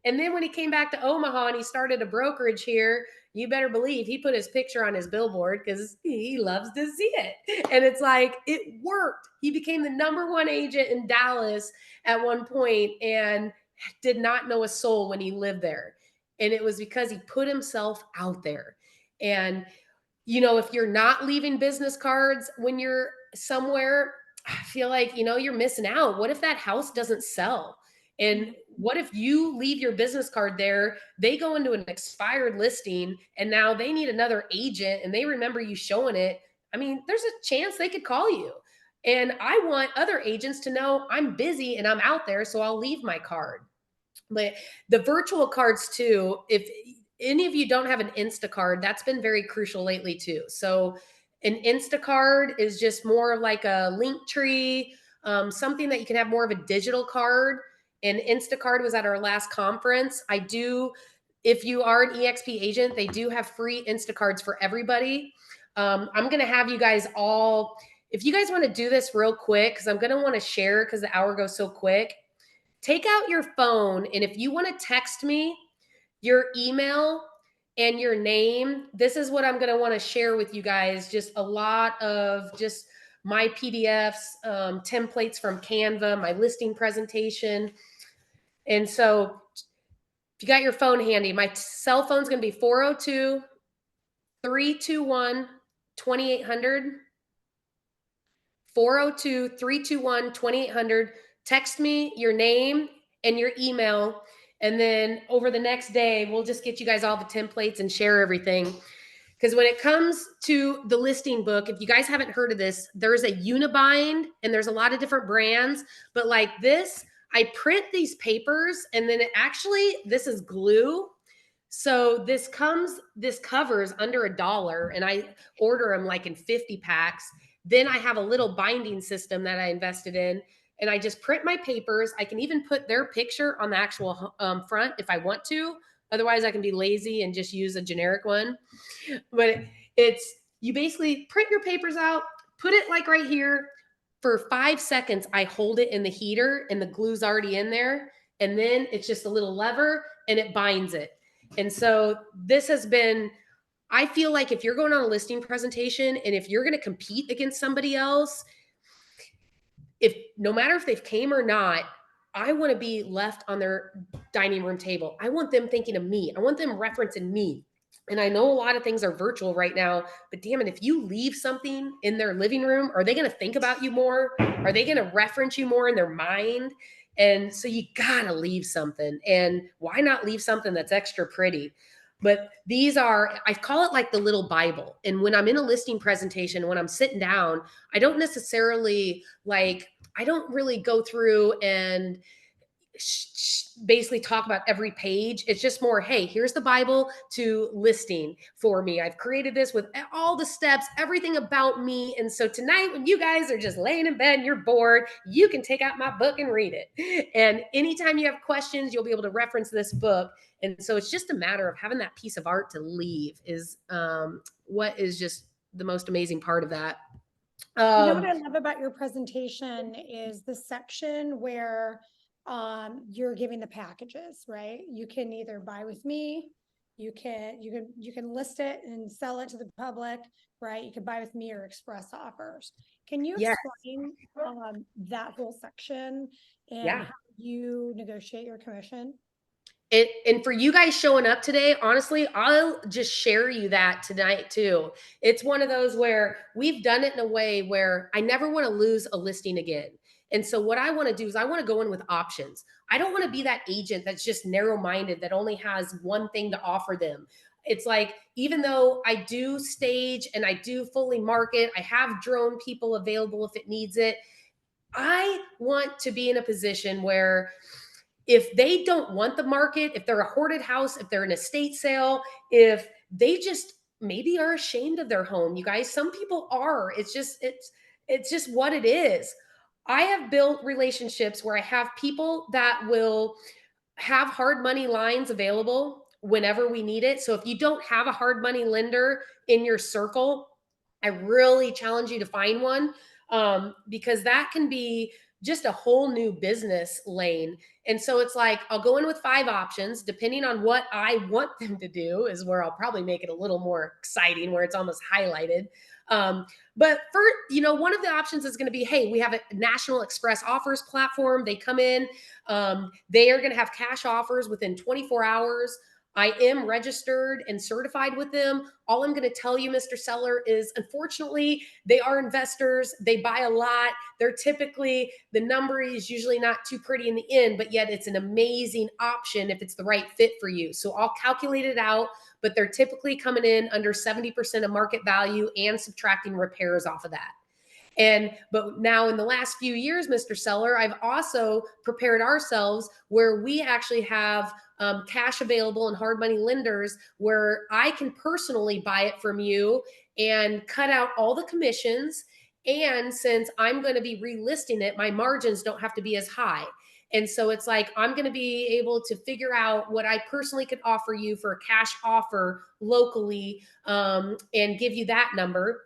And then when he came back to Omaha and he started a brokerage here, you better believe he put his picture on his billboard because he loves to see it. And it's like, it worked. He became the #1 agent in Dallas at one point and did not know a soul when he lived there. And it was because he put himself out there. And, you know, if you're not leaving business cards when you're somewhere, I feel like, you know, you're missing out. What if that house doesn't sell? And what if you leave your business card there, they go into an expired listing and now they need another agent and they remember you showing it? I mean, there's a chance they could call you. And I want other agents to know I'm busy and I'm out there, so I'll leave my card. But the virtual cards too, if any of you don't have an Instacard, that's been very crucial lately too. So an Instacard is just more like a link tree, something that you can have more of a digital card. And Instacard was at our last conference. I do if you are an EXP agent, they do have free Instacards for everybody. I'm going to have you guys all, if you guys want to do this real quick, because I'm going to want to share because the hour goes so quick, take out your phone. And if you want to text me your email and your name, this is what I'm going to want to share with you guys. Just a lot of just my PDFs, templates from Canva, my listing presentation. And so if you got your phone handy, my cell phone's going to be 402 321 2800. 402 321 2800. Text me your name and your email. And then over the next day, we'll just get you guys all the templates and share everything. Because when it comes to the listing book, if you guys haven't heard of this, there's a Unibind and there's a lot of different brands. But like this, I print these papers and then this is glue. So this covers under $1 and I order them like in 50 packs. Then I have a little binding system that I invested in and I just print my papers. I can even put their picture on the actual front if I want to. Otherwise I can be lazy and just use a generic one. But you basically print your papers out, put it like right here. For 5 seconds, I hold it in the heater and the glue's already in there. And then it's just a little lever and it binds it. And so this has been, I feel like if you're going on a listing presentation and if you're going to compete against somebody else, no matter if they've came or not, I want to be left on their dining room table. I want them thinking of me. I want them referencing me. And I know a lot of things are virtual right now, but damn it, if you leave something in their living room, are they going to think about you more? Are they going to reference you more in their mind? And so you got to leave something. And why not leave something that's extra pretty? But I call it like the little Bible. And when I'm in a listing presentation, when I'm sitting down, I don't really go through and basically talk about every page. It's just more, hey, here's the Bible to listing for me. I've created this with all the steps, everything about me. And so tonight, when you guys are just laying in bed and you're bored, you can take out my book and read it. And anytime you have questions, you'll be able to reference this book. And so it's just a matter of having that piece of art to leave is what is just the most amazing part of that. You know what I love about your presentation is the section where you're giving the packages, right? You can either buy with me, you can list it and sell it to the public, right? You can buy with me or express offers. Can you explain that whole section and how you negotiate your commission? And for you guys showing up today, honestly, I'll just share you that tonight too. It's one of those where we've done it in a way where I never want to lose a listing again. And so what I want to do is I want to go in with options. I don't want to be that agent that's just narrow-minded that only has one thing to offer them. It's like, even though I do stage and I do fully market, I have drone people available if it needs it. I want to be in a position where if they don't want the market, if they're a hoarded house, if they're an estate sale, if they just maybe are ashamed of their home, you guys, some people are. It's just what it is. I have built relationships where I have people that will have hard money lines available whenever we need it. So if you don't have a hard money lender in your circle, I really challenge you to find one, because that can be just a whole new business lane. And so it's like, I'll go in with 5 options, depending on what I want them to do is where I'll probably make it a little more exciting, where it's almost highlighted. But for, one of the options is going to be, hey, we have a national express offers platform. They come in, they are going to have cash offers within 24 hours. I am registered and certified with them. All I'm going to tell you, Mr. Seller, is unfortunately, they are investors. They buy a lot. They're typically, the number is usually not too pretty in the end, but yet it's an amazing option if it's the right fit for you. So I'll calculate it out, but they're typically coming in under 70% of market value and subtracting repairs off of that. But now in the last few years, Mr. Seller, I've also prepared ourselves where we actually have cash available and hard money lenders where I can personally buy it from you and cut out all the commissions. And since I'm going to be relisting it, my margins don't have to be as high. And so it's like, I'm going to be able to figure out what I personally could offer you for a cash offer locally, and give you that number.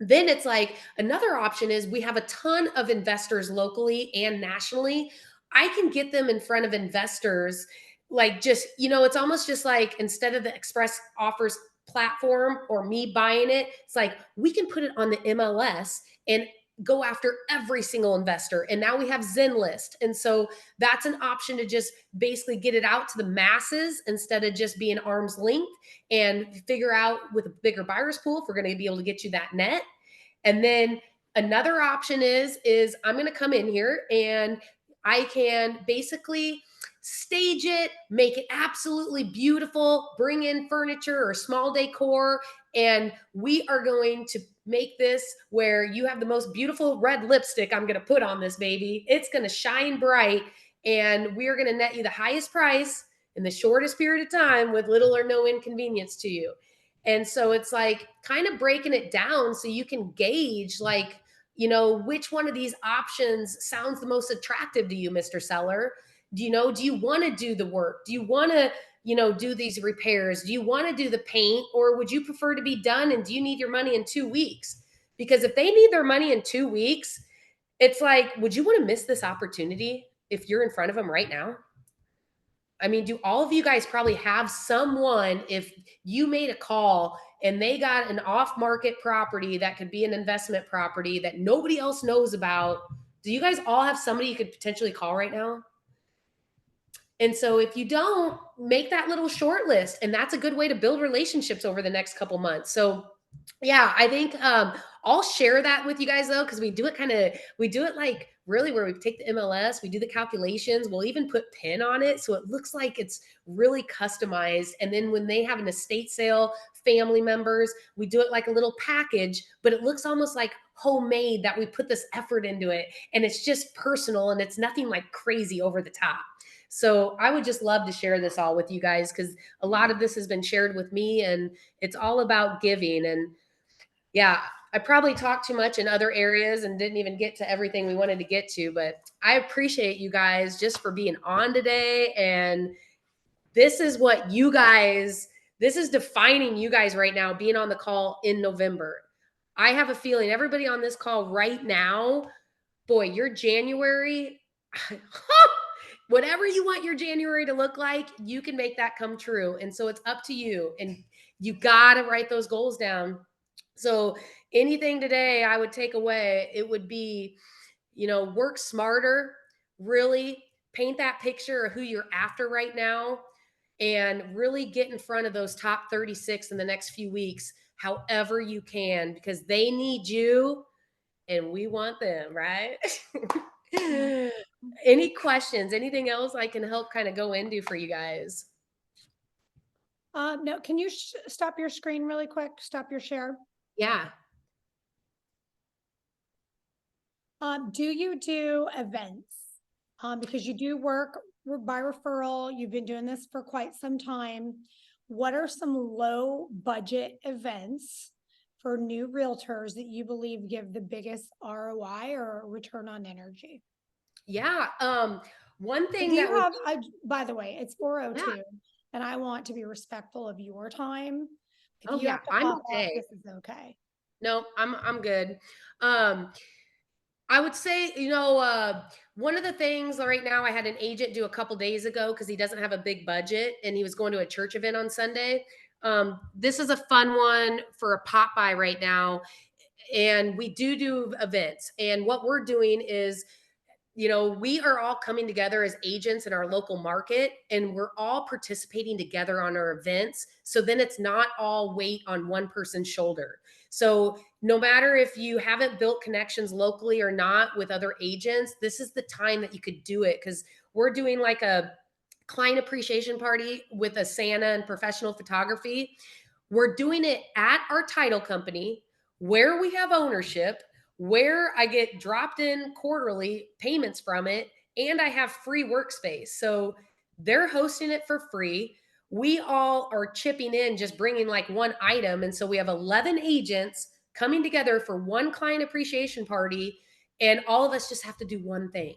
Then it's like another option is we have a ton of investors locally and nationally. I can get them in front of investors, like, just, it's almost just like, instead of the express offers platform or me buying it, it's like we can put it on the MLS and go after every single investor. And now we have Zenlist. And so that's an option to just basically get it out to the masses instead of just being arm's length, and figure out with a bigger buyer's pool if we're going to be able to get you that net. And then another option is I'm going to come in here and I can basically stage it, make it absolutely beautiful, bring in furniture or small decor, and we are going to make this where you have the most beautiful red lipstick I'm going to put on this baby. It's going to shine bright, and we are going to net you the highest price in the shortest period of time with little or no inconvenience to you. And so it's like kind of breaking it down so you can gauge, like, which one of these options sounds the most attractive to you, Mr. Seller. Do you want to do the work? Do you want to, do these repairs? Do you want to do the paint, or would you prefer to be done? And do you need your money in 2 weeks? Because if they need their money in 2 weeks, it's like, would you want to miss this opportunity if you're in front of them right now? I mean, do all of you guys probably have someone, if you made a call and they got an off market property that could be an investment property that nobody else knows about? Do you guys all have somebody you could potentially call right now? And so if you don't, make that little short list, and that's a good way to build relationships over the next couple months. So yeah, I think I'll share that with you guys though, because we do it like really where we take the MLS, we do the calculations, we'll even put PIN on it. So it looks like it's really customized. And then when they have an estate sale, family members, we do it like a little package, but it looks almost like homemade, that we put this effort into it, and it's just personal and it's nothing like crazy over the top. So I would just love to share this all with you guys, because a lot of this has been shared with me, and it's all about giving. And yeah, I probably talked too much in other areas and didn't even get to everything we wanted to get to, but I appreciate you guys just for being on today. And this is what you guys, this is defining you guys right now, being on the call in November. I have a feeling everybody on this call right now, boy, your January, whatever you want your January to look like, you can make that come true. And so it's up to you, and you got to write those goals down. So anything today I would take away, it would be, work smarter, really paint that picture of who you're after right now, and really get in front of those top 36 in the next few weeks, however you can, because they need you and we want them, right? Any questions? Anything else I can help kind of go into for you guys? No, can you stop your screen really quick? Stop your share. Yeah. Do you do events? Because you do work by referral. You've been doing this for quite some time. What are some low budget events for new realtors that you believe give the biggest ROI or return on energy? Yeah. One thing Do that you have, by the way, it's 4:02, yeah. and I want to be respectful of your time. If Oh you yeah, have to I'm pop off, okay. this is okay. No, I'm good. I would say, one of the things right now, I had an agent do a couple days ago, because he doesn't have a big budget and he was going to a church event on Sunday. This is a fun one for a pop by right now. And we do events. And what we're doing is, we are all coming together as agents in our local market, and we're all participating together on our events. So then it's not all weight on one person's shoulder. So no matter if you haven't built connections locally or not with other agents, this is the time that you could do it, because we're doing like a client appreciation party with a Santa and professional photography. We're doing it at our title company where we have ownership, where I get dropped in quarterly payments from it, and I have free workspace. So they're hosting it for free. We all are chipping in, just bringing like one item. And so we have 11 agents coming together for one client appreciation party, and all of us just have to do one thing.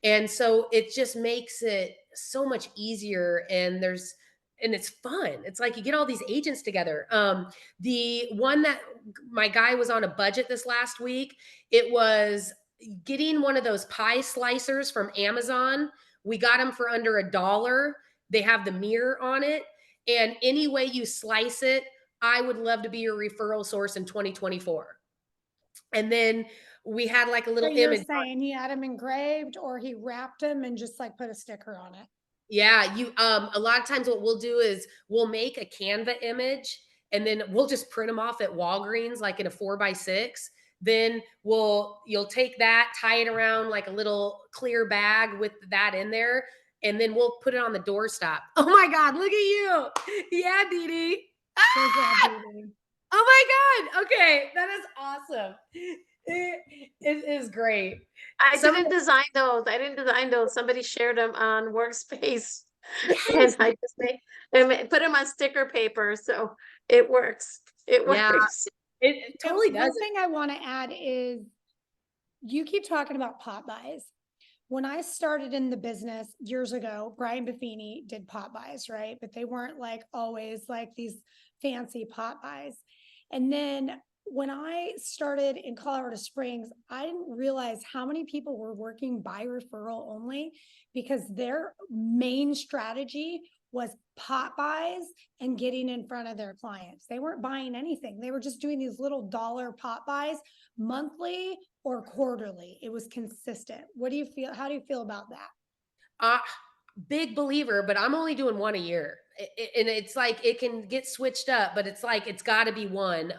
And so it just makes it so much easier. And it's fun. It's like you get all these agents together. The one that my guy was on a budget this last week, it was getting one of those pie slicers from Amazon. We got them for under $1. They have the mirror on it. And any way you slice it, I would love to be your referral source in 2024. And then we had like a So little you're image. saying he had them engraved or he wrapped them and just like put a sticker on it? Yeah, a lot of times what we'll do is we'll make a Canva image and then we'll just print them off at Walgreens, like in a 4x6. Then you'll take that, tie it around like a little clear bag with that in there, and then we'll put it on the doorstop. Oh my God, look at you. Yeah, Dee Dee. Good job, Ah! Dee Dee. Oh my God. Okay, that is awesome. It is great. I Some didn't design those. I didn't design those. Somebody shared them on Workspace, and yes, I just put them on sticker paper, so it works. It yeah, works. it So totally does. one thing I want to add is you keep talking about pot buys. When I started in the business years ago, Brian Buffini did pot buys, right? But they weren't like always like these fancy pot buys. And then when I started in Colorado Springs, I didn't realize how many people were working by referral only because their main strategy was pot buys and getting in front of their clients. They weren't buying anything. They were just doing these little dollar pot buys monthly or quarterly. It was consistent. What do you feel? How do you feel about that? Big believer, but I'm only doing one a year. And it's like it can get switched up, but it's like it's got to be one.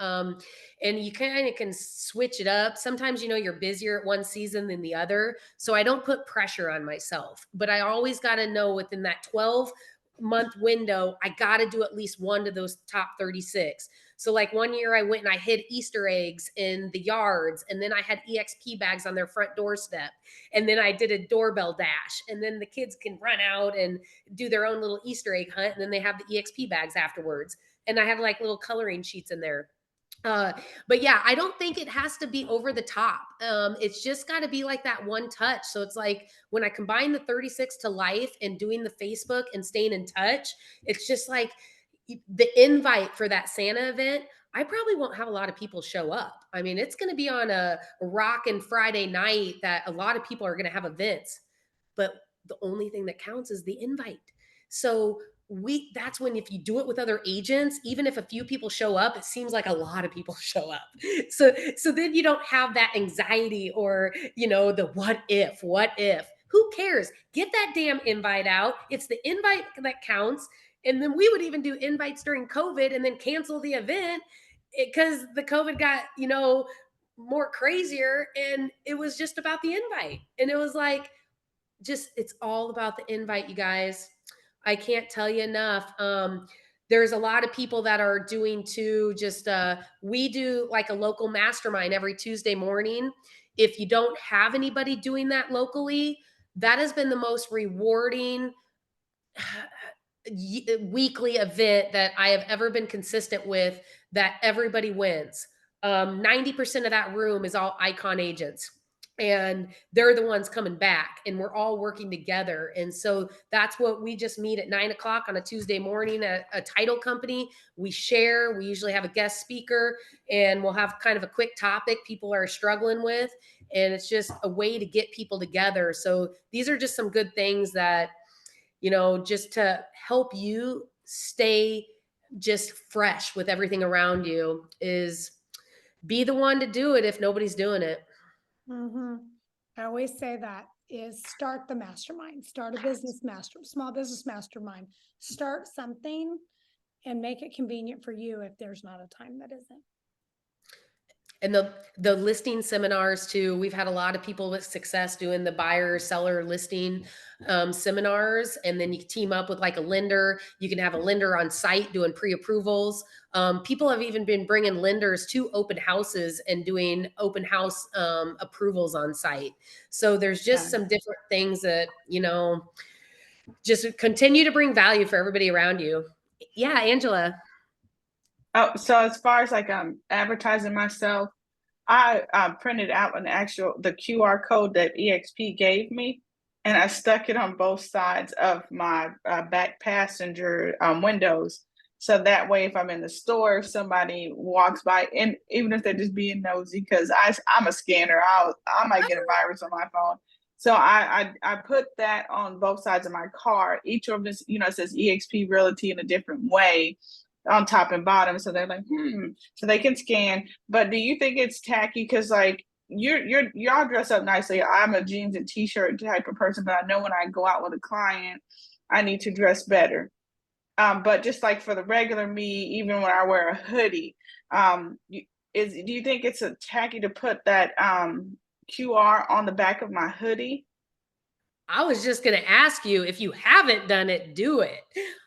And you kind of can switch it up. Sometimes, you're busier at one season than the other. So I don't put pressure on myself, but I always got to know within that 12-month window, I got to do at least one to those top 36. So like one year I went and I hid Easter eggs in the yards, and then I had EXP bags on their front doorstep. And then I did a doorbell dash, and then the kids can run out and do their own little Easter egg hunt. And then they have the EXP bags afterwards. And I had like little coloring sheets in there. But yeah, I don't think it has to be over the top. It's just got to be like that one touch. So it's like when I combine the 36 to life and doing the Facebook and staying in touch, it's just like the invite for that Santa event. I probably won't have a lot of people show up. I mean, it's going to be on a rockin' Friday night that a lot of people are going to have events, but the only thing that counts is the invite. So that's when, if you do it with other agents, even if a few people show up, it seems like a lot of people show up. So then you don't have that anxiety or, the what if, who cares? Get that damn invite out. It's the invite that counts. And then we would even do invites during COVID and then cancel the event because the COVID got, more crazier. And it was just about the invite. And it was like, it's all about the invite, you guys. I can't tell you enough. There's a lot of people that are doing too, we do like a local mastermind every Tuesday morning. If you don't have anybody doing that locally, that has been the most rewarding weekly event that I have ever been consistent with, that everybody wins. 90% of that room is all icon agents, and they're the ones coming back, and we're all working together. And so that's what we just meet at 9:00 on a Tuesday morning at a title company. We share, we usually have a guest speaker, and we'll have kind of a quick topic people are struggling with. And it's just a way to get people together. So these are just some good things that, just to help you stay just fresh with everything around you, is be the one to do it if nobody's doing it. Mm-hmm. I always say that is start the mastermind, start a small business mastermind, start something and make it convenient for you if there's not a time that isn't. And the listing seminars too. We've had a lot of people with success doing the buyer seller listing seminars. And then you team up with like a lender. You can have a lender on site doing pre-approvals. People have even been bringing lenders to open houses and doing open house approvals on site. So there's just some different things that, just continue to bring value for everybody around you. Yeah, Angela. Oh, so as far as like advertising myself, I printed out the QR code that EXP gave me, and I stuck it on both sides of my back passenger windows. So that way, if I'm in the store, if somebody walks by, and even if they're just being nosy, because I'm a scanner, I might get a virus on my phone. So I put that on both sides of my car. Each of them, it says EXP Realty in a different way on top and bottom. So they're like, so they can scan. But do you think it's tacky? Because like y'all dress up nicely. I'm a jeans and t-shirt type of person, but I know when I go out with a client, I need to dress better. But just like for the regular me, even when I wear a hoodie, do you think it's a tacky to put that QR on the back of my hoodie? I was just going to ask you, if you haven't done it, do it.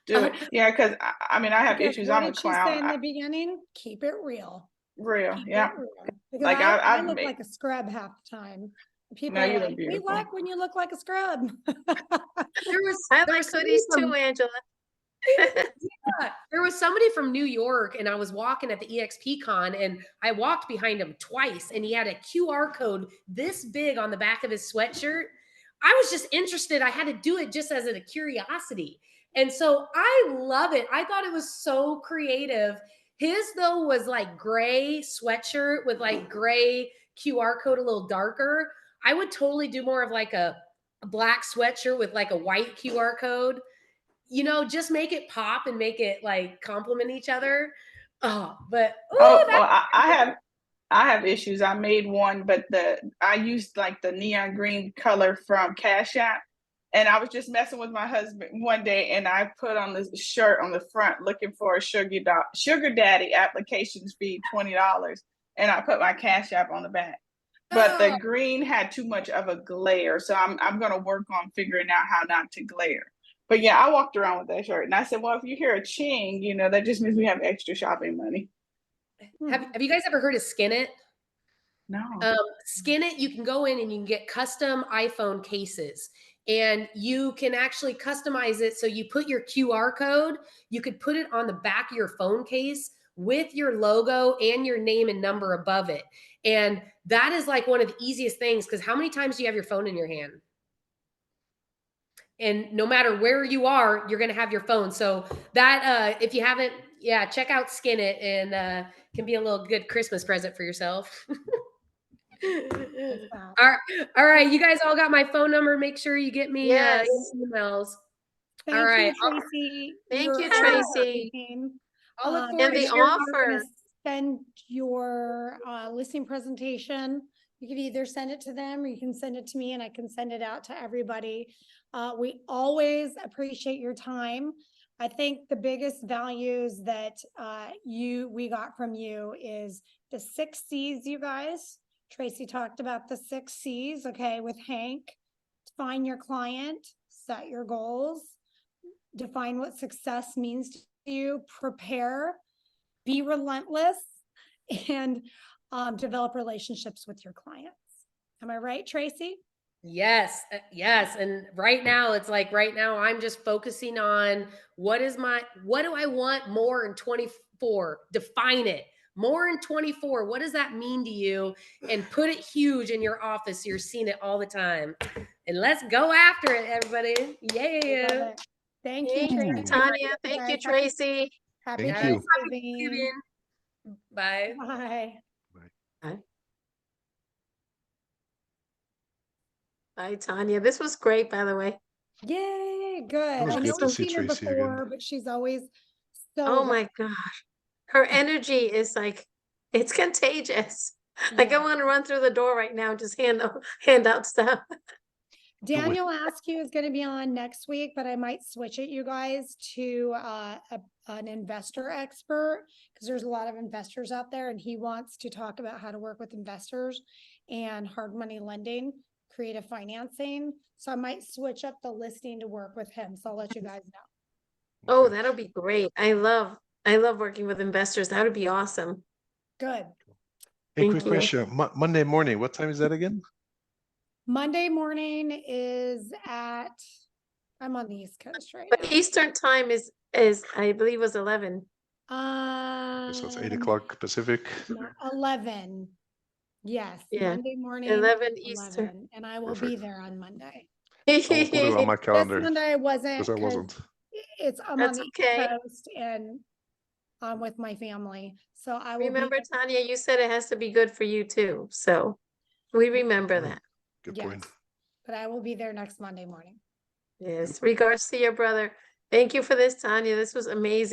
Do it. Yeah, because I mean, I have Because issues. what I'm a did she say in clown. the beginning? Keep it real. Real, Keep yeah. it real. Because Like I I've look made, like a scrub half the time. People no, are you look like, we beautiful. like when you look like a scrub. I there like was somebody hoodies from- too, Angela. Yeah, there was somebody from New York, and I was walking at the EXP Con, and I walked behind him twice, and he had a QR code this big on the back of his sweatshirt. I was just interested. I had to do it just as a curiosity. And so I love it. I thought it was so creative. His, though, was like gray sweatshirt with like gray QR code, a little darker. I would totally do more of like a black sweatshirt with like a white QR code. Just make it pop and make it like complement each other. Oh, but Oh, well, I have issues. I made one, but I used like the neon green color from Cash App. And I was just messing with my husband one day, and I put on this shirt on the front looking for a sugar daddy applications fee $20, and I put my Cash App on the back. But the green had too much of a glare, so I'm gonna work on figuring out how not to glare. But yeah, I walked around with that shirt, and I said, well, if you hear a ching, that just means we have extra shopping money. have you guys ever heard of Skin It? No. Skin It, you can go in and you can get custom iPhone cases, and you can actually customize it. So you put your QR code, you could put it on the back of your phone case with your logo and your name and number above it. And that is like one of the easiest things, because how many times do you have your phone in your hand? And no matter where you are, you're going to have your phone. So that, if you haven't, check out Skin It, and can be a little good Christmas present for yourself. All right. You guys all got my phone number. Make sure you get me Yes. emails. Thank All right. you, Tracy. Thank You're you, Tracy. amazing. I'll look And forward to the sharing. We're gonna offer. send your listing presentation. You can either send it to them or you can send it to me, and I can send it out to everybody. We always appreciate your time. I think the biggest values that we got from you is the 6 C's, you guys. Tracy talked about the 6 C's, okay, with Hank. Define your client, set your goals, define what success means to you, prepare, be relentless, and develop relationships with your clients. Am I right, Tracy? Yes. Yes. And right now, I'm just focusing on what do I want more in 24? Define it. More in 24. What does that mean to you? And put it huge in your office so you're seeing it all the time. And let's go after it, everybody. Yeah. Thank you, Thank you, Tracy. Tanya. Thank you, Tracy. Happy Thank you. Thanksgiving. Bye. Bye. Bye, Tanya. This was great, by the way. Yay, good. was I good know to we've see seen her Tracy again. before, but she's always so Oh my gosh. Her energy is like, it's contagious. Like I Yeah. want to run through the door right now and just hand out stuff. Daniel Askew is going to be on next week, but I might switch it, you guys, to an investor expert, because there's a lot of investors out there, and he wants to talk about how to work with investors and hard money lending, creative financing. So I might switch up the listing to work with him. So I'll let you guys know. Oh, Okay. that'll be great. I love working with investors. That would be awesome. Good. Hey, Thank quick you. question. Monday morning, what time is that again? Monday morning is I'm on the East Coast right But now. Eastern time is I believe was 11. So it's 8 o'clock Pacific. 11. Yes, Yeah, Monday morning. 11 Eastern. 11, and I will be Perfect. there on Monday. I'll put it on my This calendar Monday I wasn't, because I 'cause wasn't. I'm on That's the East okay. Coast and I'm with my family, so I will be. Remember, Tanya, you said it has to be good for you too, so we remember point. that. Good Yes. point. But I will be there next Monday morning. Yes, regards to your brother. Thank you for this, Tanya. This was amazing.